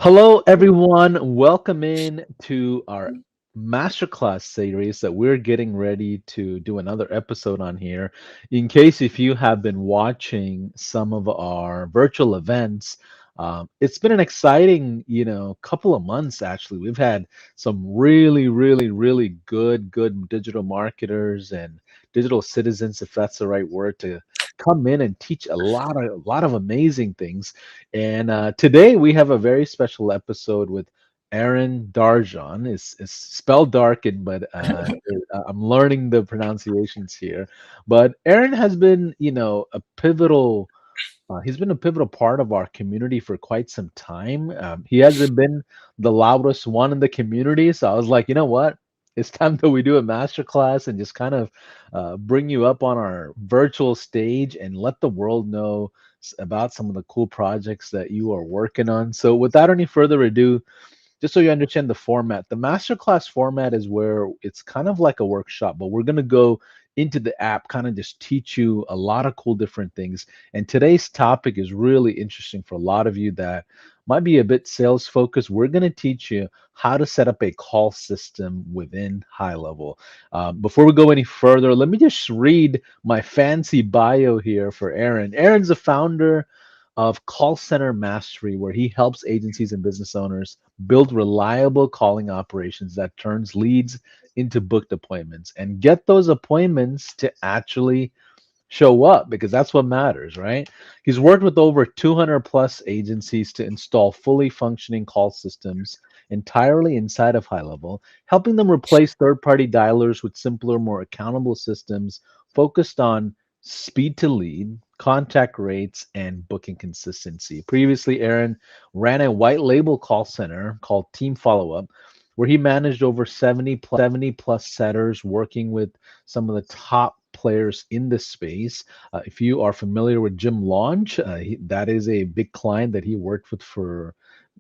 Hello, everyone. Welcome in to our masterclass series that we're getting ready to do another episode on here. In case if you have been watching some of our virtual events, it's been an exciting, couple of months actually. We've had some really good digital marketers and digital citizens, if that's the right word, to come in and teach a lot of amazing things. And today we have a very special episode with Arin Darjan. It's spelled Darkin, but I'm learning the pronunciations here. But Aaron has been, a pivotal. He's been a pivotal part of our community for quite some time. He hasn't been the loudest one in the community, so I was like, you know what? It's time that we do a masterclass and just kind of bring you up on our virtual stage and let the world know about some of the cool projects that you are working on. So, without any further ado, just so you understand the format, the masterclass format is where it's kind of like a workshop, but we're going to go into the app, kind of just teach you a lot of cool different things. And today's topic is really interesting for a lot of you that might be a bit sales focused. We're going to teach you how to set up a call system within HighLevel. Before we go any further, let me just read my fancy bio here for Aaron. Aaron's the founder of Call Center Mastery, where he helps agencies and business owners build reliable calling operations that turns leads into booked appointments and get those appointments to actually show up because that's what matters, right? He's worked with over 200 plus agencies to install fully functioning call systems entirely inside of HighLevel, helping them replace third-party dialers with simpler, more accountable systems focused on speed to lead, contact rates, and booking consistency. Previously, Aaron ran a white label call center called Team Follow Up, where he managed over 70 plus setters working with some of the top players in the space. If you are familiar with Jim Launch, that is a big client that he worked with for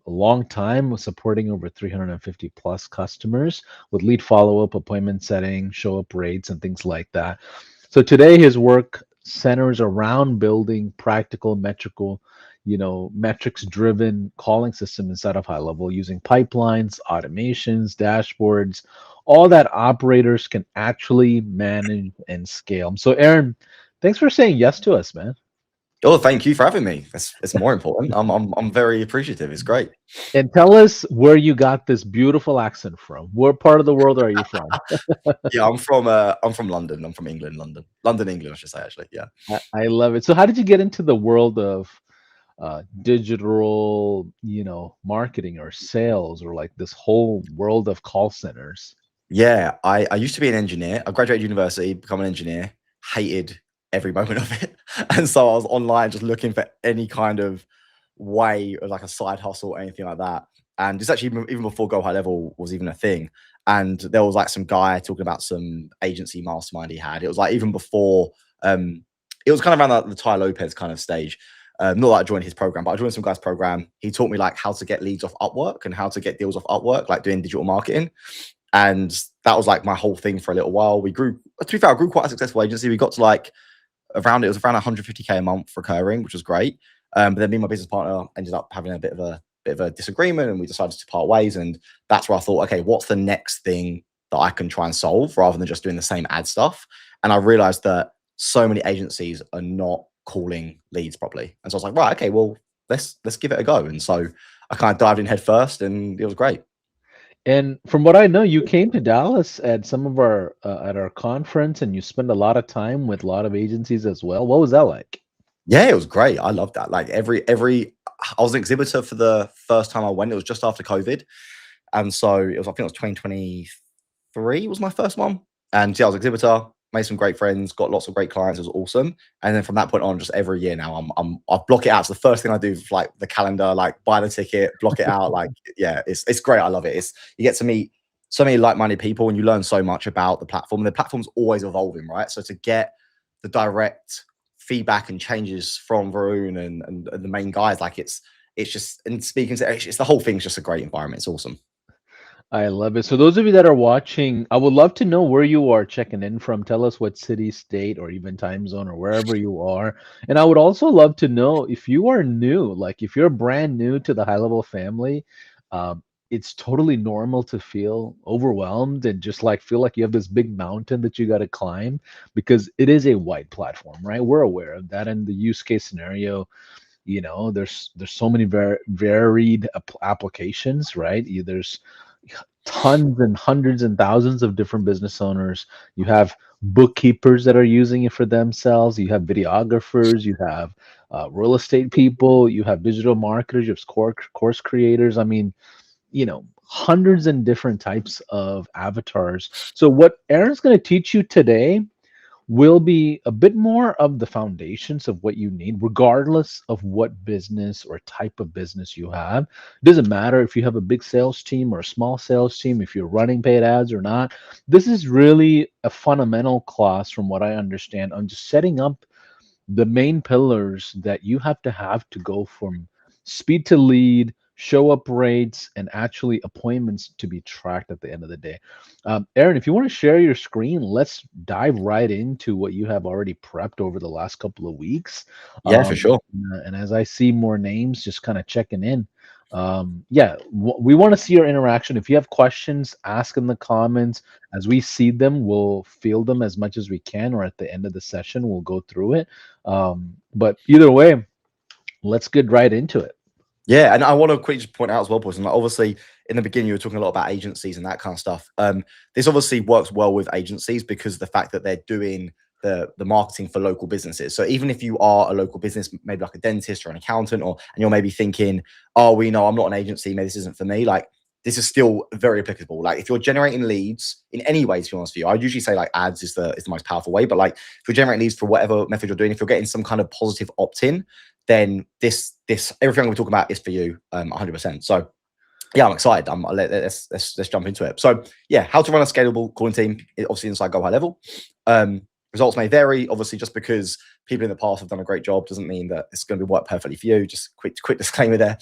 a long time, supporting over 350 plus customers with lead follow up, appointment setting, show up rates, and things like that. So today, his work centers around building practical, metrical, metrics driven calling system inside of HighLevel using pipelines, automations, dashboards, all that operators can actually manage and scale. So, Aaron, thanks for saying yes to us, man. Oh, thank you for having me. It's more important. I'm very appreciative. It's great. And tell us where you got this beautiful accent from. What part of the world are you from? Yeah, I'm from London. I'm from England, London, England, I should say actually. Yeah. I love it. So, how did you get into the world of digital, marketing or sales or like this whole world of call centers? Yeah, I used to be an engineer. I graduated university, become an engineer, hated every moment of it. And so I was online just looking for any kind of way of like a side hustle or anything like that. And it's actually even before Go High Level was even a thing. And there was like some guy talking about some agency mastermind he had. It was like even before it was kind of around the Ty Lopez kind of stage. Not that I joined his program, but I joined some guy's program. He taught me like how to get leads off Upwork and how to get deals off Upwork, like doing digital marketing. And that was like my whole thing for a little while. We grew, to be fair, I grew quite a successful agency. We got to like it was around 150K a month recurring, which was great. But then me and my business partner ended up having a bit of a disagreement, and we decided to part ways. And that's where I thought, okay, what's the next thing that I can try and solve rather than just doing the same ad stuff? And I realized that so many agencies are not calling leads properly. And so I was like, right, okay, well, let's give it a go. And so I kind of dived in head first, and it was great. And from what I know, you came to Dallas at some of our at our conference, and you spent a lot of time with a lot of agencies as well. What was that like? Yeah, it was great. I loved that. Like I was an exhibitor for the first time I went. It was just after COVID. And so it was, I think it was 2023 was my first one. And yeah, I was exhibitor, made some great friends, got lots of great clients. It was awesome. And then from that point on, just every year now, I block it out. So the first thing I do, like the calendar, like buy the ticket, block it out. Like, yeah, it's great. I love it. You get to meet so many like-minded people, and you learn so much about the platform. And the platform's always evolving, right? So to get the direct feedback and changes from Varun and the main guys, like it's just, and speaking to, it's the whole thing's just a great environment. It's awesome. I love it. So those of you that are watching, I would love to know where you are checking in from. Tell us what city, state, or even time zone or wherever you are. And I would also love to know if you are new, like if you're brand new to the high level family, it's totally normal to feel overwhelmed and just like feel like you have this big mountain that you got to climb because it is a wide platform, right? We're aware of that. And the use case scenario, there's so many varied applications, right? There's tons and hundreds and thousands of different business owners. You have bookkeepers that are using it for themselves. You have videographers. You have real estate people. You have digital marketers. You have course creators. I mean, hundreds and different types of avatars. So what Aaron's going to teach you today will be a bit more of the foundations of what you need, regardless of what business or type of business you have. It doesn't matter if you have a big sales team or a small sales team, if you're running paid ads or not. This is really a fundamental class, from what I understand, on just setting up the main pillars that you have to go from speed to lead, show up rates, and actually appointments to be tracked at the end of the day. Aaron, if you want to share your screen, let's dive right into what you have already prepped over the last couple of weeks. Yeah, for sure. And as I see more names, just kind of checking in. Yeah, we want to see your interaction. If you have questions, ask in the comments. As we see them, we'll field them as much as we can, or at the end of the session, we'll go through it. But either way, let's get right into it. Yeah, and I want to quickly just point out as well, Paulson, like obviously in the beginning you were talking a lot about agencies and that kind of stuff. This obviously works well with agencies because of the fact that they're doing the marketing for local businesses. So even if you are a local business, maybe like a dentist or an accountant, and you're maybe thinking, oh, well, I'm not an agency, maybe this isn't for me. Like this is still very applicable. Like if you're generating leads in any way, to be honest with you, I'd usually say like ads is the most powerful way. But like if you're generating leads for whatever method you're doing, if you're getting some kind of positive opt-in, then this everything we're talking about is for you, 100%. So yeah, I'm excited. Let's jump into it. So yeah, how to run a scalable calling team, obviously inside Go High Level. Results may vary, obviously, just because people in the past have done a great job doesn't mean that it's going to work perfectly for you. Just quick disclaimer there.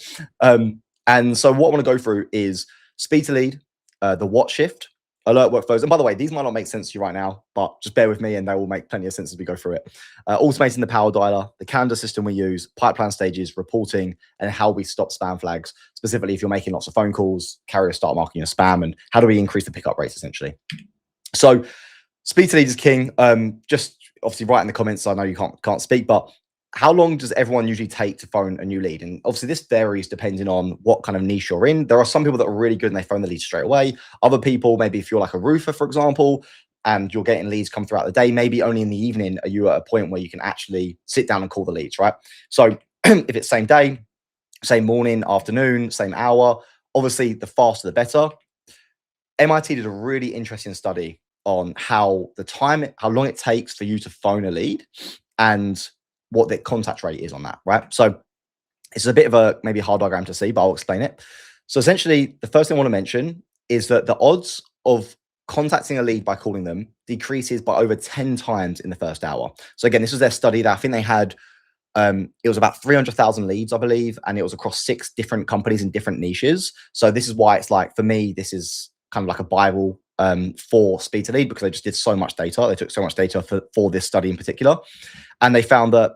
And so what I want to go through is speed to lead, the what shift, alert workflows. And by the way, these might not make sense to you right now, but just bear with me and they will make plenty of sense as we go through it. Automating the power dialer, the calendar system we use, pipeline stages, reporting, and how we stop spam flags, specifically if you're making lots of phone calls, carriers start marking your spam, and how do we increase the pickup rates essentially. So speed to lead is king. Just obviously write in the comments. I know you can't speak, but how long does everyone usually take to phone a new lead? And obviously this varies depending on what kind of niche you're in. There are some people that are really good and they phone the lead straight away. Other people, maybe if you're like a roofer, for example, and you're getting leads come throughout the day, maybe only in the evening are you at a point where you can actually sit down and call the leads, right? So if it's same day, same morning, afternoon, same hour, obviously the faster the better. MIT did a really interesting study on how long it takes for you to phone a lead and what the contact rate is on that, right? So it's a bit of a maybe a hard diagram to see, but I'll explain it. So essentially, the first thing I want to mention is that the odds of contacting a lead by calling them decreases by over 10 times in the first hour. So again, this was their study that I think they had, it was about 300,000 leads, I believe, and it was across 6 different companies in different niches. So this is why it's like, for me, this is kind of like a Bible for speed to lead, because they just did so much data. They took so much data for this study in particular. And they found that,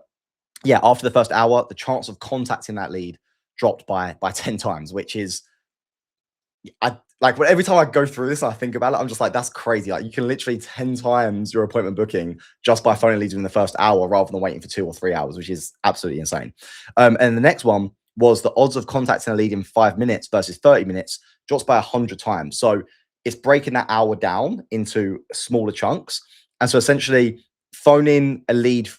yeah, after the first hour, the chance of contacting that lead dropped by 10 times, which is, every time I go through this, I think about it, I'm just like, that's crazy. Like you can literally 10 times your appointment booking just by phoning leads in the first hour rather than waiting for 2 or 3 hours, which is absolutely insane. And the next one was the odds of contacting a lead in 5 minutes versus 30 minutes drops by 100 times. So it's breaking that hour down into smaller chunks. And so essentially phoning a lead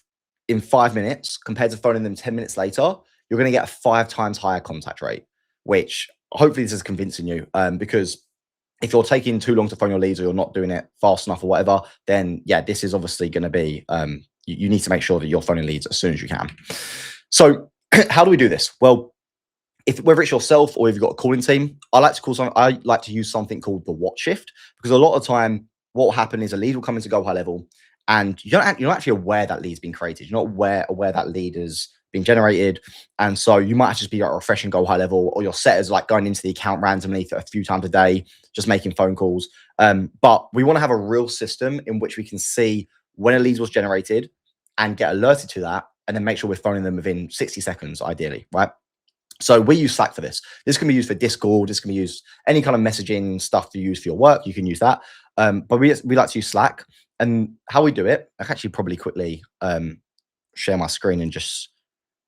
in 5 minutes compared to phoning them 10 minutes later, you're going to get a 5 times higher contact rate, which hopefully this is convincing you, because if you're taking too long to phone your leads or you're not doing it fast enough or whatever, then yeah, this is obviously going to be, you need to make sure that you're phoning leads as soon as you can. So how do we do this? Well, whether it's yourself or if you've got a calling team, I like to use something called the what shift, because a lot of time what will happen is a lead will come into Go High Level and you're not actually aware that lead's been created. You're not aware that lead has being generated. And so you might just be like refreshing Go High Level, or your setters like going into the account randomly a few times a day, just making phone calls. But we want to have a real system in which we can see when a lead was generated and get alerted to that, and then make sure we're phoning them within 60 seconds, ideally, right? So we use Slack for this. This can be used for Discord. This can be used any kind of messaging stuff to use for your work. You can use that. But we like to use Slack. And how we do it, I can actually probably quickly share my screen and just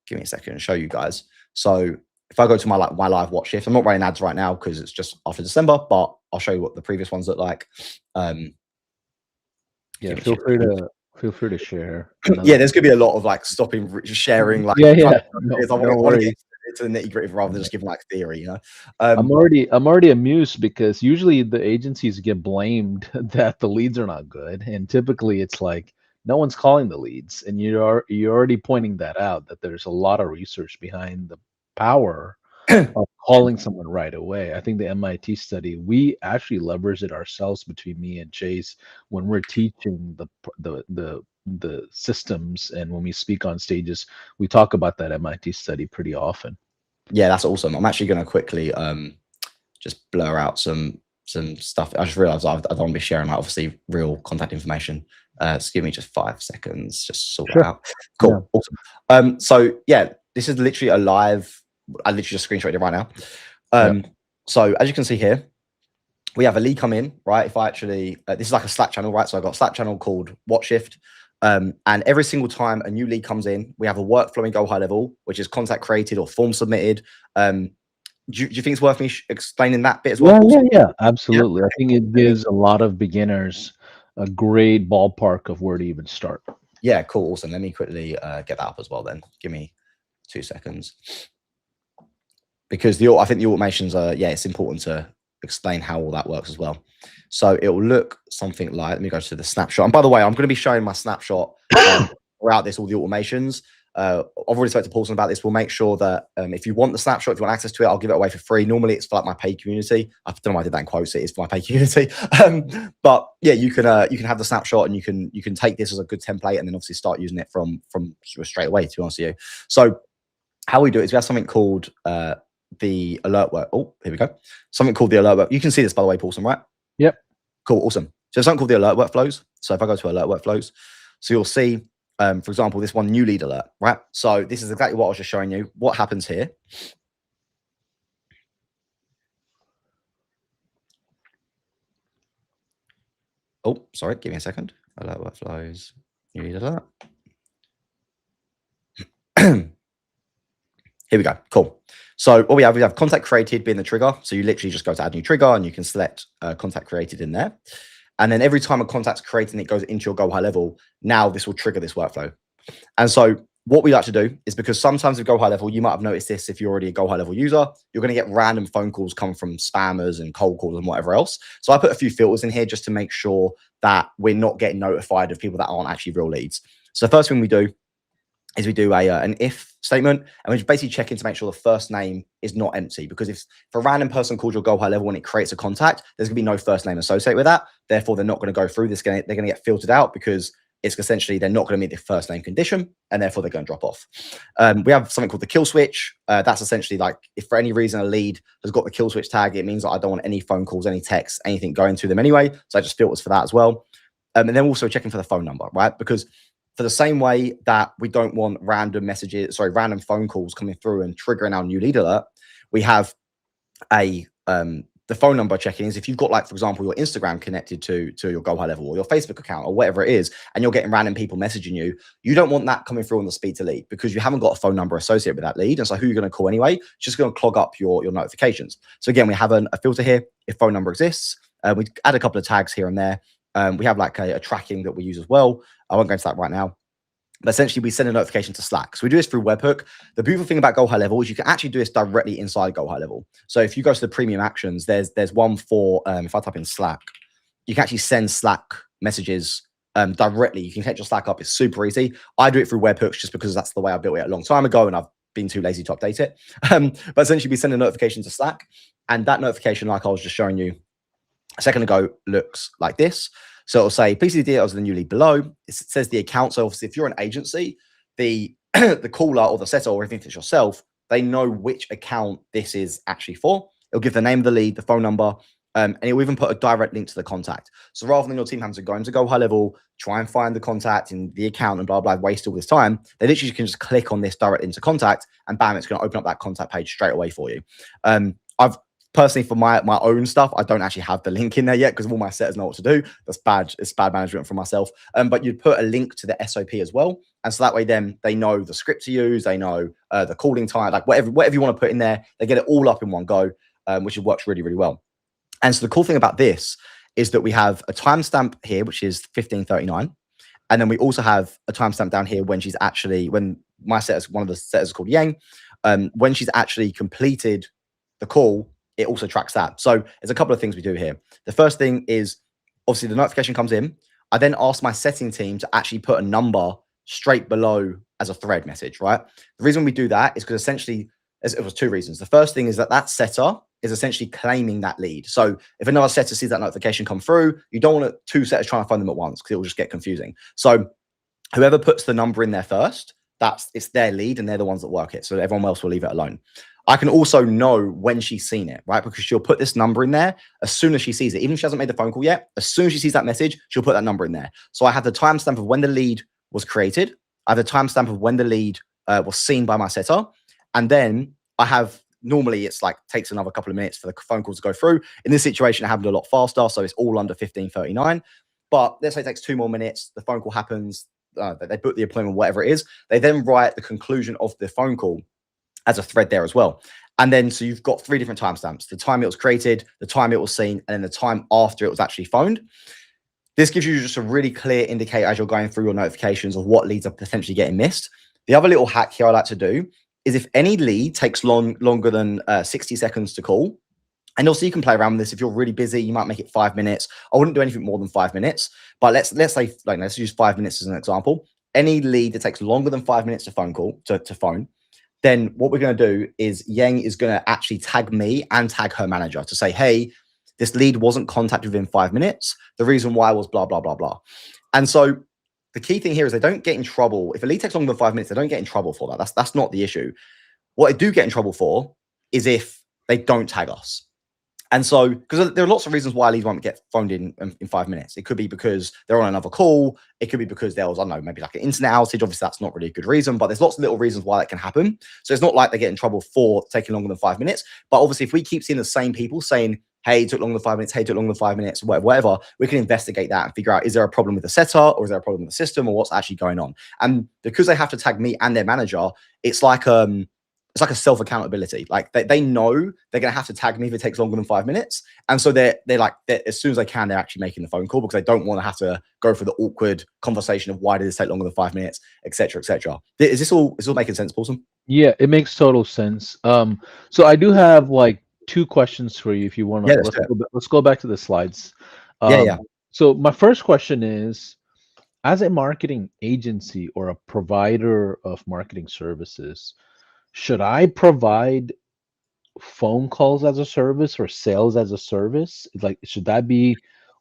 give me a second and show you guys. So if I go to my live watch shift, I'm not running ads right now because it's just after December, but I'll show you what the previous ones look like. Yeah, feel free to share. Yeah, there's gonna be a lot of like stopping sharing, like yeah. I No want to worries. get to the nitty gritty rather than just giving like theory, you know. I'm already amused because usually the agencies get blamed that the leads are not good, and typically it's like no one's calling the leads, and you're already pointing that out, that there's a lot of research behind the power of calling someone right away. I think the MIT study, we actually leverage it ourselves between me and Chase when we're teaching the systems, and when we speak on stages, we talk about that MIT study pretty often. Yeah, that's awesome. I'm actually going to quickly just blur out some stuff. I just realized I don't want to be sharing like obviously real contact information. Just give me just 5 seconds, just sort that out. Cool, Yeah. awesome. So yeah, this is literally a live. I literally just screenshotted it right now. So as you can see here, we have a lead come in, right? If I actually, this is like a Slack channel, right? So I've got a Slack channel called Watch Shift. And every single time a new lead comes in, we have a workflow in Go High Level, which is contact created or form submitted. Do you think it's worth me explaining that bit as well? Yeah, absolutely. I think it gives a lot of beginners a great ballpark of where to even start. Yeah, cool, awesome. Let me quickly get that up as well then. Give me 2 seconds. Because I think the automations are, yeah, it's important to explain how all that works as well. So it will look something like, let me go to the snapshot. And by the way, I'm going to be showing my snapshot throughout this, all the automations. I've already spoke to Paulson about this. We'll make sure that if you want the snapshot, if you want access to it, I'll give it away for free. Normally it's for like my paid community. I don't know why I did that in quotes. It is for my paid community. But yeah, you can have the snapshot, and you can take this as a good template, and then obviously start using it from straight away, to be honest with you. So how we do it is we have something called the alert work. Oh, here we go. Something called the alert work. You can see this, by the way, Paulson, right? Yep. Cool, awesome. So something called the alert workflows. So if I go to alert workflows, so you'll see, for example, this one new lead alert, right? So this is exactly what I was just showing you. What happens here? Oh, sorry, give me a second. Alert workflows, new lead alert. Here we go. Cool. So what we have contact created being the trigger. So you literally just go to add new trigger, and you can select contact created in there. And then every time a contact's created and it goes into your Go High Level, now this will trigger this workflow. And so what we like to do is, because sometimes with Go High Level, you might have noticed this if you're already a Go High Level user, you're going to get random phone calls come from spammers and cold calls and whatever else. So I put a few filters in here just to make sure that we're not getting notified of people that aren't actually real leads. So the first thing we do is we do an if statement, and we basically check in to make sure the first name is not empty, because if a random person calls your Go High Level and it creates a contact, there's gonna be no first name associated with that. Therefore, they're not going to go through this. They're going to get filtered out, because it's essentially they're not going to meet the first name condition, and therefore they're going to drop off. We have something called the kill switch. That's essentially like, if for any reason a lead has got the kill switch tag, it means that I don't want any phone calls, any texts, anything going to them anyway. So I just filters for that as well. And then also checking for the phone number, right? Because for the same way that we don't want random phone calls coming through and triggering our new lead alert, we have the phone number check-ins. If you've got, like, for example, your Instagram connected to your Go High Level, or your Facebook account, or whatever it is, and you're getting random people messaging you, you don't want that coming through on the speed to lead, because you haven't got a phone number associated with that lead. And so who you're going to call anyway, it's just going to clog up your notifications. So again, we have a filter here if phone number exists. We add a couple of tags here and there. We have like a tracking that we use as well. I won't go into that right now. But essentially, we send a notification to Slack. So we do this through webhook. The beautiful thing about Go High Level is you can actually do this directly inside Go High Level. So if you go to the premium actions, there's one for, if I type in Slack, you can actually send Slack messages directly. You can catch your Slack up. It's super easy. I do it through webhooks just because that's the way I built it a long time ago, and I've been too lazy to update it. But essentially, we send a notification to Slack, and that notification, like I was just showing you a second ago, looks like this. So it'll say, please see the details of the new lead below. It says the account. So obviously, if you're an agency, the the caller or the setter, or if it's yourself, they know which account this is actually for. It'll give the name of the lead, the phone number, and it'll even put a direct link to the contact. So rather than your team having to go high level, try and find the contact in the account and blah, blah, waste all this time, they literally can just click on this direct into contact and bam, it's going to open up that contact page straight away for you. I've personally, for my own stuff, I don't actually have the link in there yet because all my setters know what to do. That's bad. It's bad management for myself. But you'd put a link to the SOP as well. And so that way then they know the script to use, they know the calling time, like whatever you want to put in there, they get it all up in one go, which works really, really well. And so the cool thing about this is that we have a timestamp here, which is 15:39. And then we also have a timestamp down here when my setters, one of the setters is called Yang, when she's actually completed the call, it also tracks that. So there's a couple of things we do here. The first thing is obviously the notification comes in. I then ask my setting team to actually put a number straight below as a thread message, right? The reason we do that is because essentially it was two reasons. The first thing is that setter is essentially claiming that lead. So if another setter sees that notification come through, you don't want two setters trying to find them at once because it will just get confusing. So whoever puts the number in there first, it's their lead and they're the ones that work it. So everyone else will leave it alone. I can also know when she's seen it, right? Because she'll put this number in there as soon as she sees it. Even if she hasn't made the phone call yet, as soon as she sees that message, she'll put that number in there. So I have the timestamp of when the lead was created. I have the timestamp of when the lead was seen by my setter. And then I have, normally it's like takes another couple of minutes for the phone calls to go through. In this situation, it happened a lot faster. So it's all under 15:39. But let's say it takes 2 more minutes. The phone call happens. They book the appointment, whatever it is. They then write the conclusion of the phone call as a thread there as well. And then, so you've got 3 different timestamps: the time it was created, the time it was seen, and then the time after it was actually phoned. This gives you just a really clear indicator as you're going through your notifications of what leads are potentially getting missed. The other little hack here I like to do is if any lead takes longer than 60 seconds to call, and also you can play around with this. If you're really busy, you might make it 5 minutes. I wouldn't do anything more than 5 minutes, but let's say, like, let's use 5 minutes as an example. Any lead that takes longer than 5 minutes to phone call, to phone, then what we're going to do is Yang is going to actually tag me and tag her manager to say, hey, this lead wasn't contacted within 5 minutes. The reason why was blah, blah, blah, blah. And so the key thing here is they don't get in trouble. If a lead takes longer than 5 minutes, they don't get in trouble for that. That's not the issue. What they do get in trouble for is if they don't tag us. And so, because there are lots of reasons why leads won't get phoned in 5 minutes. It could be because they're on another call. It could be because there was, I don't know, maybe like an internet outage. Obviously, that's not really a good reason, but there's lots of little reasons why that can happen. So it's not like they get in trouble for taking longer than 5 minutes. But obviously, if we keep seeing the same people saying, hey, it took longer than 5 minutes, hey, it took longer than 5 minutes, whatever, we can investigate that and figure out, is there a problem with the setter, or is there a problem with the system, or what's actually going on? And because they have to tag me and their manager, it's like a self-accountability. Like they know they're going to have to tag me if it takes longer than 5 minutes. And so they're like, as soon as they can, they're actually making the phone call because they don't want to have to go through the awkward conversation of why did this take longer than 5 minutes, et cetera, et cetera. Is this all making sense, Paulson? Yeah, it makes total sense. So I do have like 2 questions for you if you want to. Yeah, Let's go back to the slides. yeah. So my first question is, as a marketing agency or a provider of marketing services, should I provide phone calls as a service or sales as a service? Like, should that be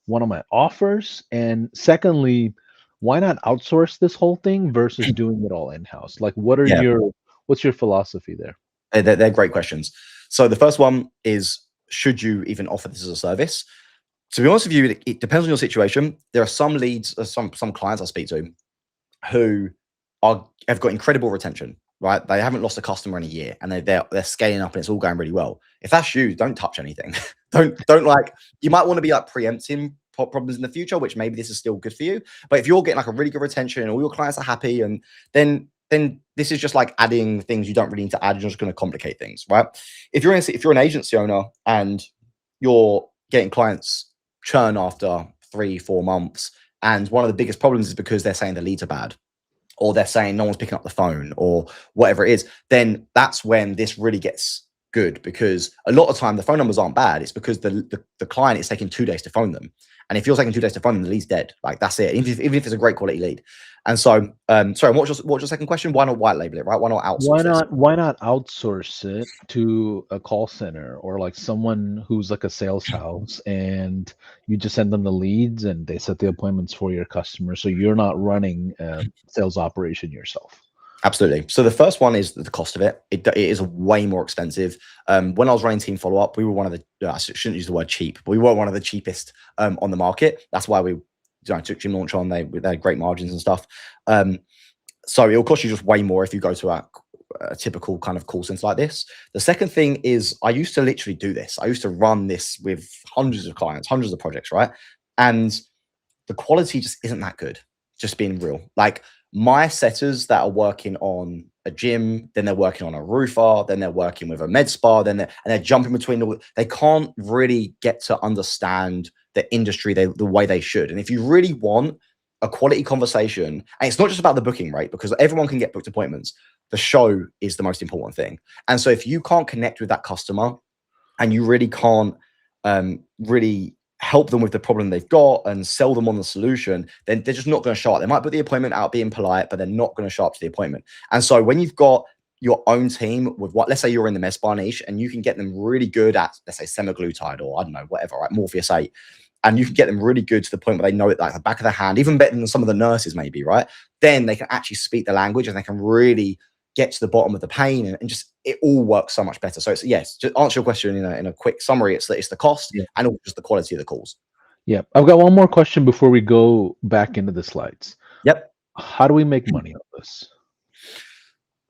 one of my offers? And secondly, why not outsource this whole thing versus doing it all in-house? Like, Yeah. what's your philosophy there? They're great questions. So the first one is, should you even offer this as a service? To be honest with you, it depends on your situation. There are some leads, some clients I speak to who have got incredible retention, right? They haven't lost a customer in a year and they're scaling up and it's all going really well. If that's you, don't touch anything. don't like, you might want to be like preempting problems in the future, which maybe this is still good for you. But if you're getting like a really good retention and all your clients are happy, and then this is just like adding things you don't really need to add. You're just going to complicate things, right? If you're an agency owner and you're getting clients churn after 3-4 months, and one of the biggest problems is because they're saying the leads are bad, or they're saying no one's picking up the phone, or whatever it is, then that's when this really gets good, because a lot of time the phone numbers aren't bad. It's because the client is taking 2 days to phone them. And if you're taking 2 days to phone them, the lead's dead. Like, that's it. Even if it's a great quality lead. And so, sorry, what's your second question? Why not white label it, right? Why not outsource this? Why not outsource it to a call center or like someone who's like a sales house, and you just send them the leads and they set the appointments for your customers, so you're not running a sales operation yourself? Absolutely. So the first one is the cost of it. It is way more expensive. When I was running team follow up, we were one of the, I shouldn't use the word cheap, but we were one of the cheapest on the market. That's why we took Gym Launch on. They had great margins and stuff. So it'll cost you just way more if you go to a typical kind of call center like this. The second thing is I used to literally do this. I used to run this with hundreds of clients, hundreds of projects, right? And the quality just isn't that good, just being real. Like my setters that are working on a gym, then they're working on a roofer, then they're working with a med spa, then they're jumping between they can't really get to understand the industry the way they should. And if you really want a quality conversation, and it's not just about the booking rate, because everyone can get booked appointments, the show is the most important thing. And so if you can't connect with that customer and you really can't really help them with the problem they've got and sell them on the solution, then they're just not going to show up. They might put the appointment out being polite, but they're not going to show up to the appointment. And so when you've got your own team with what, let's say you're in the med spa niche and you can get them really good at, let's say semaglutide or I don't know, whatever, right? Morpheus 8. And you can get them really good to the point where they know it like the back of their hand, even better than some of the nurses maybe, right? Then they can actually speak the language and they can really get to the bottom of the pain and just it all works so much better. So it's, yes, to answer your question in a quick summary, it's the cost and also just the quality of the calls. Yeah. I've got one more question before we go back into the slides. Yep. How do we make money on this?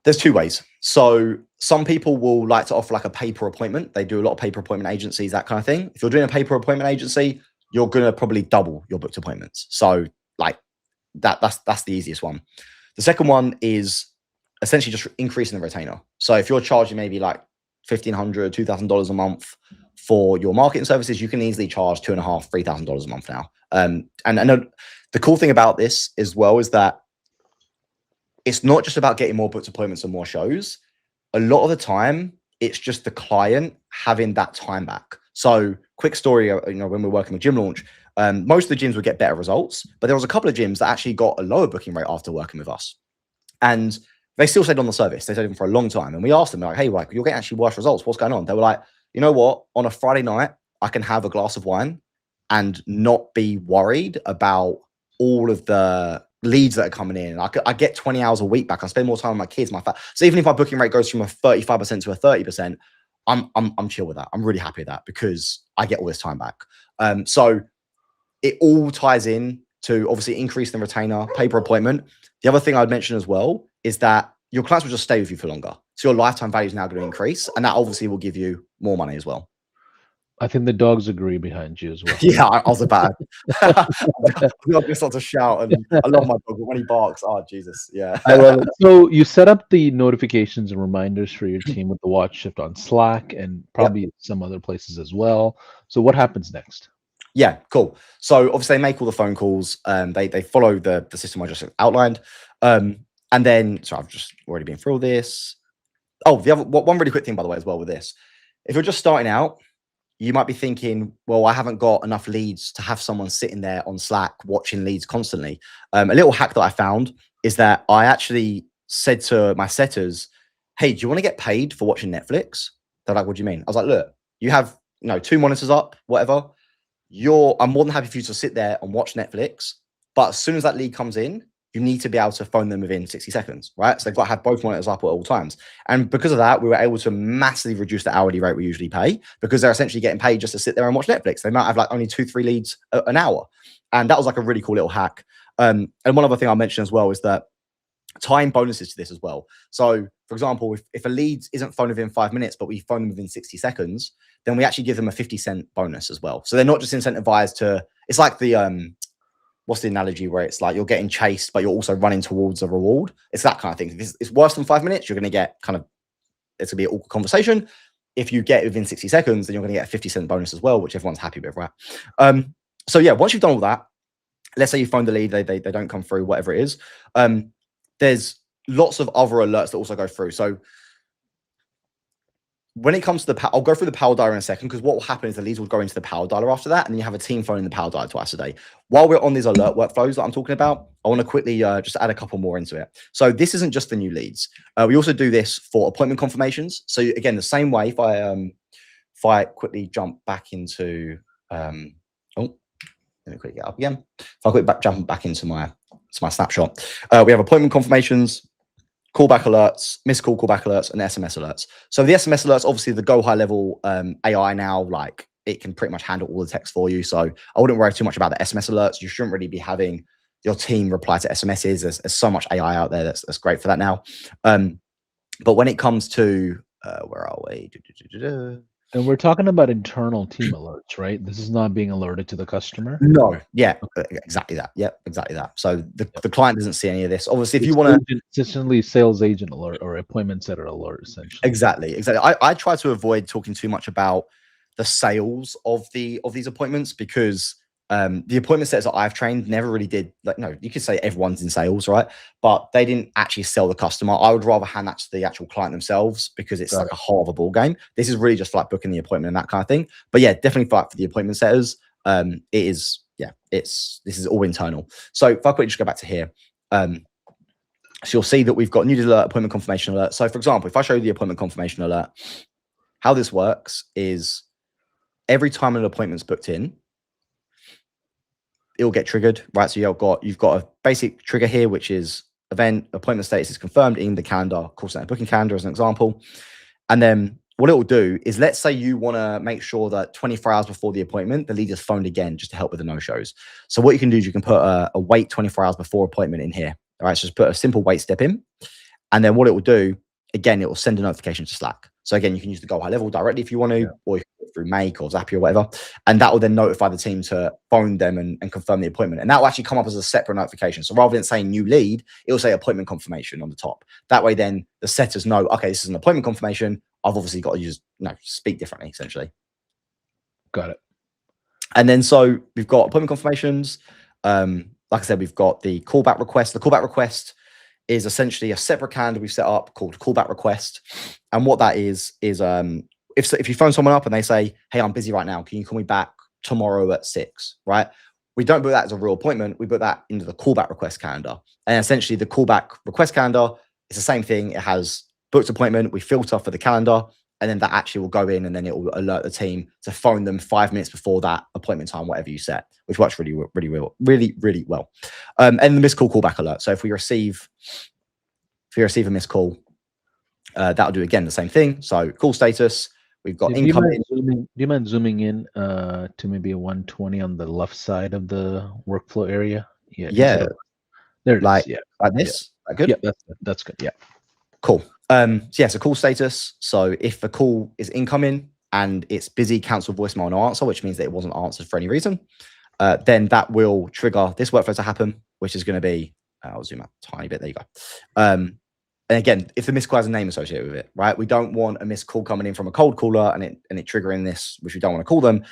There's two ways. So some people will like to offer like a pay per appointment. They do a lot of pay per appointment agencies, that kind of thing. If you're doing a pay per appointment agency, you're going to probably double your booked appointments. So like that's the easiest one. The second one is essentially just increasing the retainer. So if you're charging maybe like $1,500, $2,000 a month for your marketing services, you can easily charge $2,500, $3,000 a month now. And the cool thing about this as well is that it's not just about getting more booked appointments and more shows. A lot of the time, it's just the client having that time back. So quick story, when we're working with Gym Launch, most of the gyms would get better results, but there was a couple of gyms that actually got a lower booking rate after working with us. And they still stayed on the service. They stayed on for a long time. And we asked them, like, hey, like, you're getting actually worse results. What's going on? They were like, you know what? On a Friday night, I can have a glass of wine and not be worried about all of the leads that are coming in. I get 20 hours a week back. I spend more time with my kids, So even if my booking rate goes from a 35% to a 30%, I'm chill with that. I'm really happy with that because I get all this time back. So it all ties in to obviously increase the retainer, pay per appointment. The other thing I'd mention as well is that your clients will just stay with you for longer. So your lifetime value is now going to increase, and that obviously will give you more money as well. I think the dogs agree behind you as well. Yeah, I was about I just start to shout, and I love my dog, but when he barks, oh Jesus, yeah. I love it. So you set up the notifications and reminders for your team with the watch shift on Slack and probably some other places as well. So what happens next? Yeah, cool. So obviously they make all the phone calls. They follow the system I just outlined. And then, so I've just already been through all this. Oh, the other one really quick thing, by the way, as well with this. If you're just starting out, you might be thinking, well, I haven't got enough leads to have someone sitting there on Slack watching leads constantly. A little hack that I found is that I actually said to my setters, hey, do you want to get paid for watching Netflix? They're like, what do you mean? I was like, look, you have 2 monitors up, whatever. I'm more than happy for you to sit there and watch Netflix. But as soon as that lead comes in, you need to be able to phone them within 60 seconds, right? So they've got to have both monitors up at all times. And because of that, we were able to massively reduce the hourly rate we usually pay because they're essentially getting paid just to sit there and watch Netflix. They might have like only 2-3 leads an hour. And that was like a really cool little hack. And one other thing I'll mention as well is that tying bonuses to this as well. So for example, if a lead isn't phoned within 5 minutes, but we phone them within 60 seconds, then we actually give them a 50-cent bonus as well. So they're not just incentivized to, it's like the, what's the analogy where it's like you're getting chased, but you're also running towards a reward. It's that kind of thing. If it's worse than 5 minutes, you're going to get it's going to be an awkward conversation. If you get it within 60 seconds, then you're going to get a 50-cent bonus as well, which everyone's happy with, right? So yeah, once you've done all that, let's say you phone the lead, they don't come through, whatever it is. There's lots of other alerts that also go through. So when it comes to I'll go through the power dialer in a second, because what will happen is the leads will go into the power dialer after that, and then you have a team phoning the power dialer twice a day. While we're on these alert workflows that I'm talking about, I want to quickly just add a couple more into it. So this isn't just the new leads. We also do this for appointment confirmations. So again, the same way, if I quickly jump back into, let me quickly get up again. If I quickly jump back into my snapshot, we have appointment confirmations. callback alerts, missed call callback alerts, and SMS alerts. So the SMS alerts, obviously the Go HighLevel AI now, like it can pretty much handle all the text for you. So I wouldn't worry too much about the SMS alerts. You shouldn't really be having your team reply to SMSs. There's so much AI out there that's great for that now. But when it comes to where are we? And we're talking about internal team alerts, right? This is not being alerted to the customer. No, yeah, exactly that. Yep, exactly that. So the client doesn't see any of this. Obviously, if It's you want to consistently sales agent alert or appointment setter alert, essentially. exactly. I try to avoid talking too much about the sales of these appointments because the appointment setters that I've trained never really did, like, no, you could say everyone's in sales, right? But they didn't actually sell the customer. I would rather hand that to the actual client themselves because it's Got like it. a whole other ball game. This is really just like booking the appointment and that kind of thing. But yeah, definitely fight for the appointment setters. It is, yeah, this is all internal. So if I quickly just go back to here, so you'll see that we've got new alert, appointment confirmation alert. So for example, if I show you the appointment confirmation alert, how this works is every time an appointment's booked in, it'll get triggered, right? So you've got a basic trigger here, which is event appointment status is confirmed in the calendar, call center booking calendar as an example. And then what it will do is, let's say you want to make sure that 24 hours before the appointment, the lead is phoned again just to help with the no-shows. So what you can do is you can put a wait 24 hours before appointment in here. All right, so just put a simple wait step in. And then what it will do, again, it will send a notification to Slack. So again, you can use the Go HighLevel directly if you want to, or you can do it through Make or Zapier or whatever. And that will then notify the team to phone them and confirm the appointment. And that will actually come up as a separate notification. So rather than saying new lead, it will say appointment confirmation on the top. That way, then the setters know, okay, this is an appointment confirmation. I've obviously got to use, speak differently, essentially. Got it. And then so we've got appointment confirmations. Like I said, we've got the callback request. The callback request is essentially a separate calendar we've set up called callback request. And what that is if you phone someone up and they say, hey, I'm busy right now, can you call me back tomorrow at 6, right? We don't book that as a real appointment. We book that into the callback request calendar. And essentially the callback request calendar is the same thing. It has booked appointment. We filter for the calendar, and then that actually will go in, and then it will alert the team to phone them 5 minutes before that appointment time, whatever you set, which works really well. And the missed call callback alert. So if we receive a missed call, that'll do again the same thing. So call status, we've got incoming. Do you mind zooming in to maybe a 120 on the left side of the workflow area? Yeah. There it like, is. Yeah. Like this. Yeah. That good? Yeah, that's good. Yeah. Cool. So call status. So if a call is incoming and it's busy, cancel voicemail, no answer, which means that it wasn't answered for any reason, then that will trigger this workflow to happen, which is going to be, I'll zoom out a tiny bit. There you go. And again, if the missed call has a name associated with it, right? We don't want a missed call coming in from a cold caller and it triggering this, which we don't want to call them.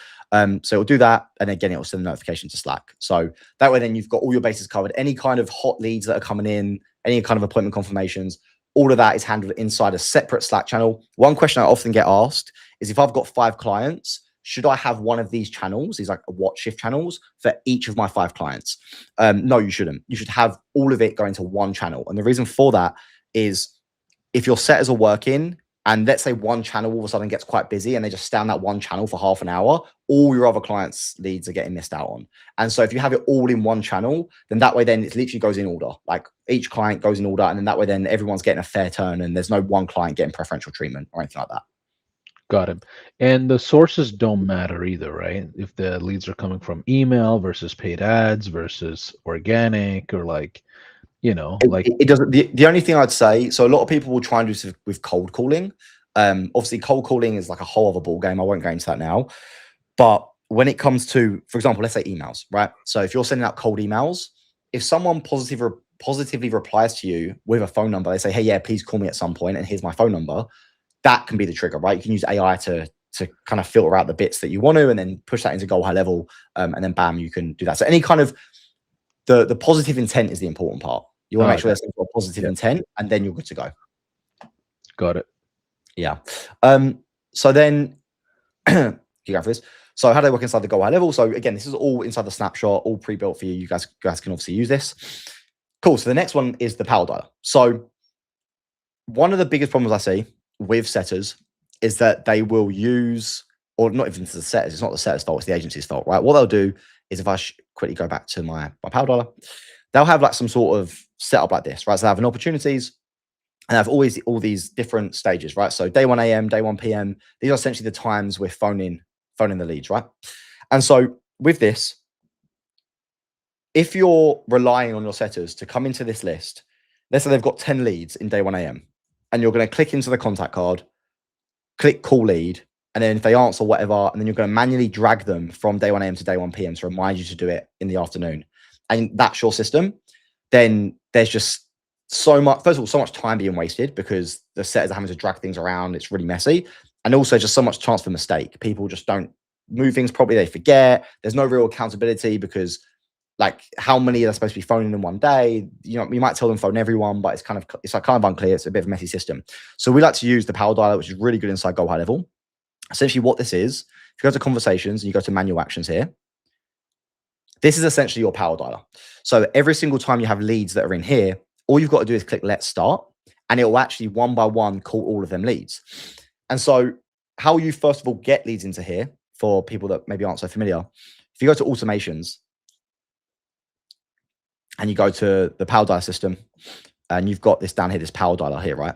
So it'll do that. And again, it will send a notification to Slack. So that way, then you've got all your bases covered. Any kind of hot leads that are coming in, any kind of appointment confirmations, all of that is handled inside a separate Slack channel. One question I often get asked is, if I've got 5 clients, should I have one of these channels, these like watch shift channels, for each of my 5 clients? No, you shouldn't. You should have all of it going to one channel. And the reason for that is, if your setters are working and let's say one channel all of a sudden gets quite busy and they just stay on that one channel for half an hour, all your other clients' leads are getting missed out on. And so if you have it all in one channel, then that way then it literally goes in order. Like each client goes in order, and then that way then everyone's getting a fair turn and there's no one client getting preferential treatment or anything like that. Got it. And the sources don't matter either, right? If the leads are coming from email versus paid ads versus organic, or like, it doesn't. The only thing I'd say, so a lot of people will try and do this with cold calling. Obviously cold calling is like a whole other ball game. I won't go into that now. But when it comes to, for example, let's say emails, right? So if you're sending out cold emails, if someone positively replies to you with a phone number, they say, hey, yeah, please call me at some point, and here's my phone number. That can be the trigger, right? You can use AI to kind of filter out the bits that you want to, and then push that into Go HighLevel, and then bam, you can do that. So any kind of the positive intent is the important part. You want to make sure there's a positive intent, and then you're good to go. Got it. Yeah. So then you go for this. So how do they work inside the Go HighLevel? So again, this is all inside the snapshot, all pre-built for you. You guys can obviously use this. Cool. So the next one is the power dialer. So one of the biggest problems I see with setters is that they will use, or not even the setters, it's not the setter's fault, it's the agency's fault, right? What they'll do is, if I quickly go back to my power dialer, they'll have like some sort of setup like this, right? So they have an opportunities, and I have always all these different stages, right? So day 1 a.m., day 1 p.m. These are essentially the times we're phoning the leads, right? And so with this, if you're relying on your setters to come into this list, let's say they've got 10 leads in day 1 a.m. and you're going to click into the contact card, click call lead, and then if they answer whatever, and then you're going to manually drag them from day 1 a.m. to day 1 p.m. to remind you to do it in the afternoon, and that's your system, then there's just so much, first of all, so much time being wasted because the setters are having to drag things around. It's really messy. And also just so much chance for mistake. People just don't move things properly. They forget. There's no real accountability because like how many are supposed to be phoning in one day? You know, you might tell them phone everyone, but it's like kind of unclear. It's a bit of a messy system. So we like to use the power dialer, which is really good inside Go HighLevel. Essentially what this is, if you go to conversations and you go to manual actions here, this is essentially your power dialer. So every single time you have leads that are in here, all you've got to do is click let's start, and it will actually one by one call all of them leads. And so how you first of all get leads into here for people that maybe aren't so familiar, if you go to automations and you go to the power dialer system and you've got this down here, this power dialer here, right?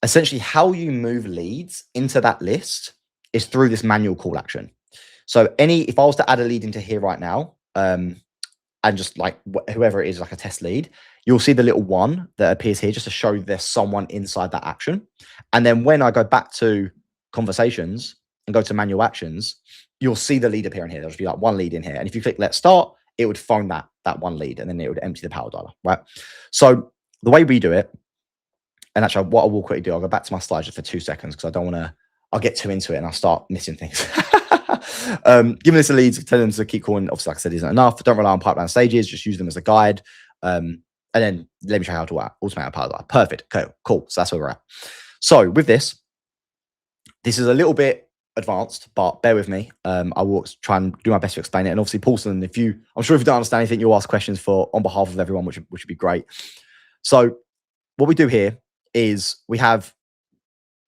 Essentially how you move leads into that list is through this manual call action. So if I was to add a lead into here right now, and just like whoever it is, like a test lead, you'll see the little one that appears here just to show there's someone inside that action. And then when I go back to conversations and go to manual actions, you'll see the lead appear in here. There'll just be like one lead in here. And if you click let's start, it would phone that one lead, and then it would empty the power dialer, right? So the way we do it, and actually what I will quickly do, I'll go back to my slides just for 2 seconds because I don't want to, I'll get too into it and I'll start missing things. Giving this a lead, tell them to keep calling, obviously, like I said, isn't enough. Don't rely on pipeline stages, just use them as a guide. And then let me show you how to automate a power dialer. Perfect. Okay, cool. So that's where we're at. So with this is a little bit advanced, but bear with me. I will try and do my best to explain it. And obviously, Paulson, I'm sure if you don't understand anything, you'll ask questions on behalf of everyone, which would be great. So what we do here is we have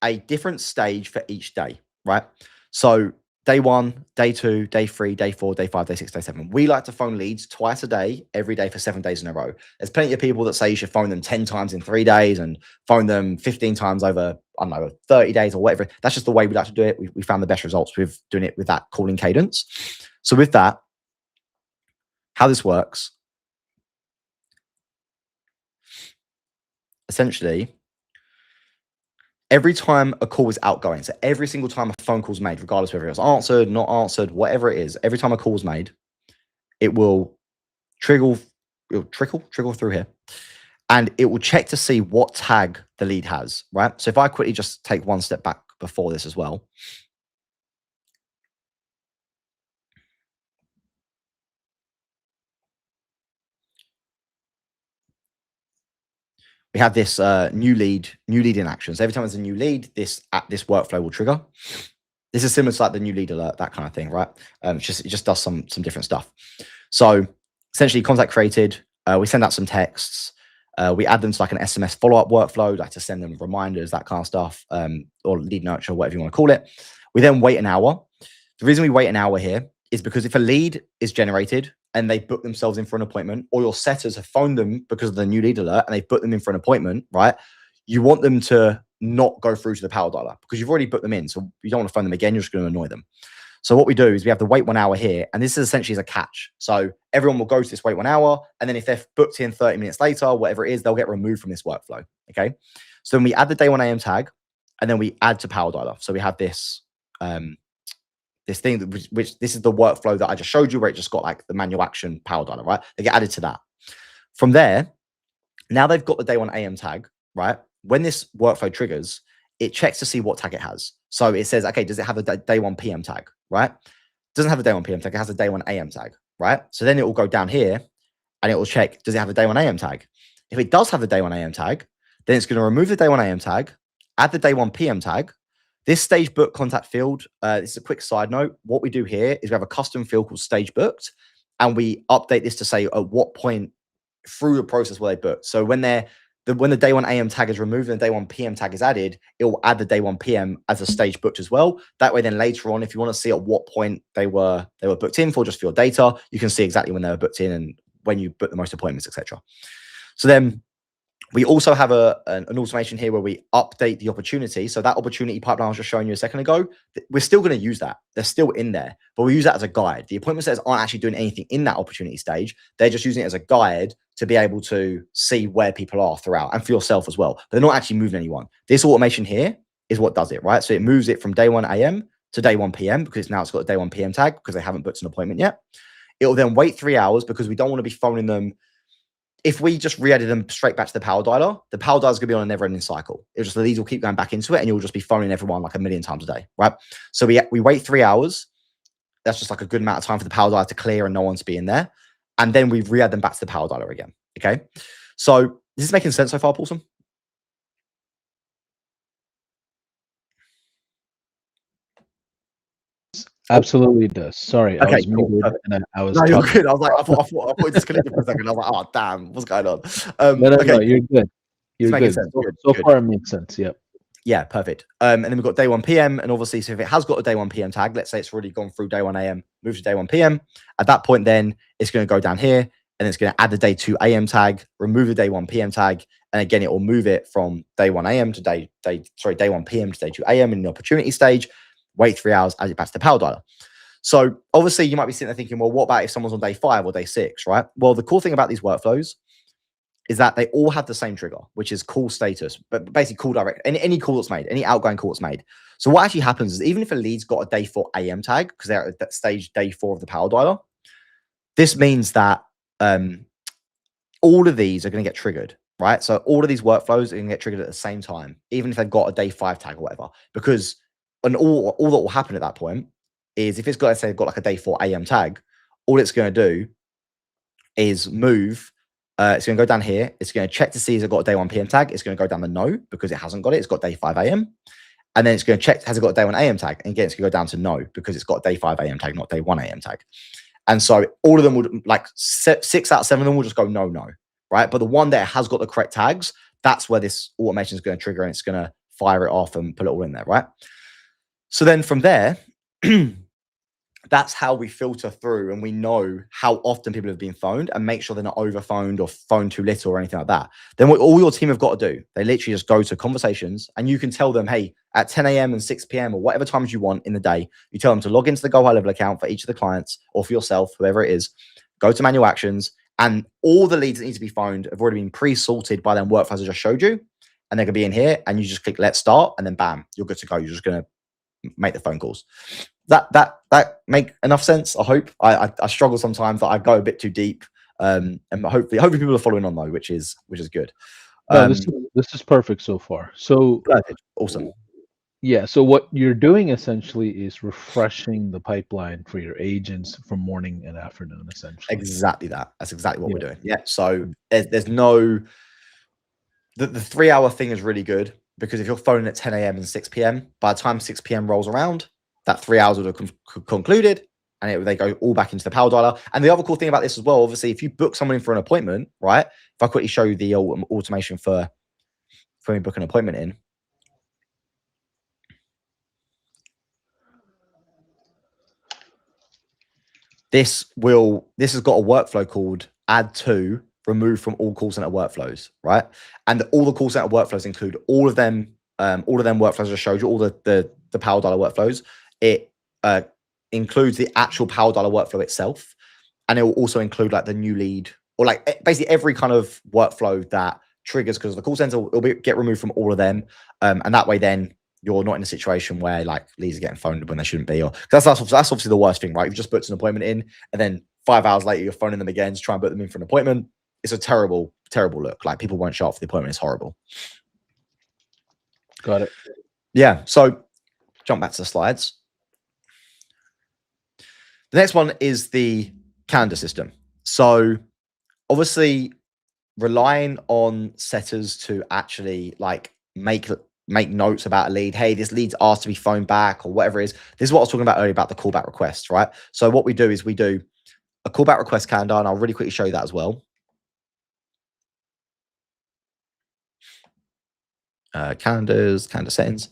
a different stage for each day, right? So day 1, day 2, day 3, day 4, day 5, day 6, day 7. We like to phone leads twice a day, every day for 7 days in a row. There's plenty of people that say you should phone them 10 times in 3 days and phone them 15 times over, I don't know, 30 days or whatever. That's just the way we like to do it. We found the best results with doing it with that calling cadence. So with that, how this works, essentially, every time a call is outgoing, so every single time a phone call is made, regardless whether it was answered, not answered, whatever it is, every time a call is made, it will trickle through here, and it will check to see what tag the lead has, right? So if I quickly just take one step back before this as well. We have this new lead in action. So every time there's a new lead, this workflow will trigger. This is similar to like the new lead alert, that kind of thing, right? It just does some different stuff. So essentially, contact created. We send out some texts. We add them to like an SMS follow-up workflow, like to send them reminders, that kind of stuff, or lead nurture, whatever you want to call it. We then wait an hour. The reason we wait an hour here is because if a lead is generated and they book themselves in for an appointment, or your setters have phoned them because of the new lead alert and they've booked them in for an appointment, right? You want them to not go through to the power dialer because you've already booked them in. So you don't want to phone them again. You're just going to annoy them. So what we do is we have to wait 1 hour here, and this is essentially as a catch. So everyone will go to this wait 1 hour, and then if they're booked in 30 minutes later, whatever it is, they'll get removed from this workflow. Okay. So then we add the day 1 a.m. tag, and then we add to power dialer. So we have this, this thing, which this is the workflow that I just showed you, where it just got like the manual action power dialer, right? They get added to that. From there, now they've got the day 1 a.m. tag, right? When this workflow triggers, it checks to see what tag it has. So it says, okay, does it have a day 1 p.m. tag, right? Doesn't have a day 1 p.m. tag, it has a day 1 a.m. tag, right? So then it will go down here and it will check, does it have a day 1 a.m. tag? If it does have the day 1 a.m. tag, then it's going to remove the day 1 a.m. tag, add the day 1 p.m. tag. This stage book contact field, this is a quick side note. What we do here is we have a custom field called stage booked, and we update this to say at what point through the process will they book. So when the day 1 a.m. tag is removed and the day 1 p.m. tag is added, it will add the day 1 p.m. as a stage booked as well. That way, then later on, if you want to see at what point they were booked in for, just for your data, you can see exactly when they were booked in and when you book the most appointments, etc. So then We also have an automation here where we update the opportunity. So that opportunity pipeline I was just showing you a second ago, we're still going to use that. They're still in there, but we use that as a guide. The appointment setters aren't actually doing anything in that opportunity stage. They're just using it as a guide to be able to see where people are throughout, and for yourself as well. They're not actually moving anyone. This automation here is what does it, right? So it moves it from day 1 a.m. to day 1 p.m. because now it's got a day 1 p.m. tag because they haven't booked an appointment yet. It'll then wait 3 hours because we don't want to be phoning them. If we just re-added them straight back to the power dialer is going to be on a never-ending cycle. It'll just, the leads will keep going back into it, and you'll just be phoning everyone like a million times a day, right? So we wait 3 hours. That's just like a good amount of time for the power dialer to clear and no one to be in there. And then we re-add them back to the power dialer again, okay? So is this making sense so far, Paulson? Absolutely it does. Sorry, I Okay, was cool. muted Perfect. and I was No, you're talking. good. I was like, I thought it disconnected for a second. I was like, oh, damn, what's going on? No, Okay, no, you're good. it's You're making good. sense. So, Good, so good. far, it makes sense. Yep. Yeah, perfect. And then we've got day 1 p.m. And obviously, so if it has got a day 1 p.m. tag, let's say it's already gone through day 1 a.m., move to day 1 p.m. At that point, then it's going to go down here and it's going to add the day 2 a.m. tag, remove the day 1 p.m. tag. And again, it will move it from day 1 a.m. to day 1 p.m. to day 2 a.m. in the opportunity stage, wait 3 hours, add it back to the power dialer. So obviously you might be sitting there thinking, well, what about if someone's on day 5 or day 6, right? Well, the cool thing about these workflows is that they all have the same trigger, which is call status, but basically call direct, any call that's made, any outgoing call that's made. So what actually happens is even if a lead's got a day 4 a.m. tag, because they're at that stage day 4 of the power dialer, this means that all of these are going to get triggered, right? So all of these workflows are going to get triggered at the same time, even if they've got a day 5 tag or whatever, because all that will happen at that point is if it's got, let's say, they've got like a day 4 a.m. tag, all it's going to do is move. It's going to go down here. It's going to check to see if it's got a day 1 p.m. tag. It's going to go down the no because it hasn't got it. It's got day 5 a.m. And then it's going to check, has it got a day 1 a.m. tag? And again, it's going to go down to no because it's got a day 5 a.m. tag, not day 1 a.m. tag. And so all of them would, like 6 out of 7 of them will just go no, no, right? But the one that has got the correct tags, that's where this automation is going to trigger and it's going to fire it off and put it all in there, right? So then from there, that's how we filter through and we know how often people have been phoned and make sure they're not over phoned or phoned too little or anything like that. Then what all your team have got to do, they literally just go to conversations and you can tell them, hey, at 10 a.m. and 6 p.m. or whatever times you want in the day, you tell them to log into the Go High Level account for each of the clients or for yourself, whoever it is, go to manual actions, and all the leads that need to be phoned have already been pre-sorted by them workflows I just showed you. And they're going to be in here and you just click let's start and then bam, you're good to go. You're just going to make the phone calls. That make enough sense? I hope. I struggle sometimes that I go a bit too deep, and hopefully people are following on though, which is good. No, this is perfect so far. So Perfect, awesome. yeah, so what you're doing essentially is refreshing the pipeline for your agents from morning and afternoon, essentially. Exactly that. That's exactly what Yeah. we're doing. Yeah. So there's no the 3 hour thing is really good because if you're phoning at 10 a.m. and 6 p.m., by the time 6 p.m. rolls around, that 3 hours would have concluded and they go all back into the power dialer. And the other cool thing about this as well, obviously, if you book someone in for an appointment, right? If I quickly show you the automation for when we book an appointment in. This has got a workflow called add to remove from all call center workflows, right? And all the call center workflows include all of them workflows I showed you, all the power dialer workflows. It includes the actual power dialer workflow itself, and it will also include like the new lead or like basically every kind of workflow that triggers because the call center will get removed from all of them, and that way then you're not in a situation where like leads are getting phoned when they shouldn't be, or that's obviously the worst thing, right? You've just booked an appointment in, and then 5 hours later you're phoning them again to try and book them in for an appointment. It's a terrible look. Like people won't show up for the appointment. It's horrible. Got it. Yeah. So jump back to the slides. The next one is the calendar system. So obviously relying on setters to actually like make notes about a lead. Hey, this lead's asked to be phoned back or whatever it is. This is what I was talking about earlier about the callback request, right? So what we do is we do a callback request calendar, and I'll really quickly show you that as well. Calendar settings.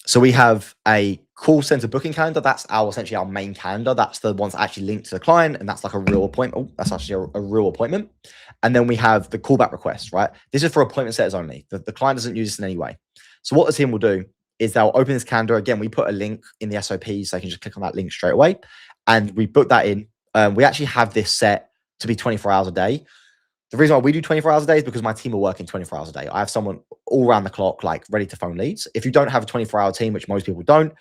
So we have a call center booking calendar. That's essentially our main calendar. That's the ones that actually linked to the client, and that's like a real appointment. Oh, that's actually a real appointment. And then we have the callback request, right? This is for appointment setters only. The client doesn't use this in any way. So what the team will do is they'll open this calendar. Again, we put a link in the SOP so they can just click on that link straight away. And we book that in. We actually have this set to be 24 hours a day. The reason why we do 24 hours a day is because my team are working 24 hours a day. I have someone all around the clock, like ready to phone leads. If you don't have a 24-hour team, which most people don't,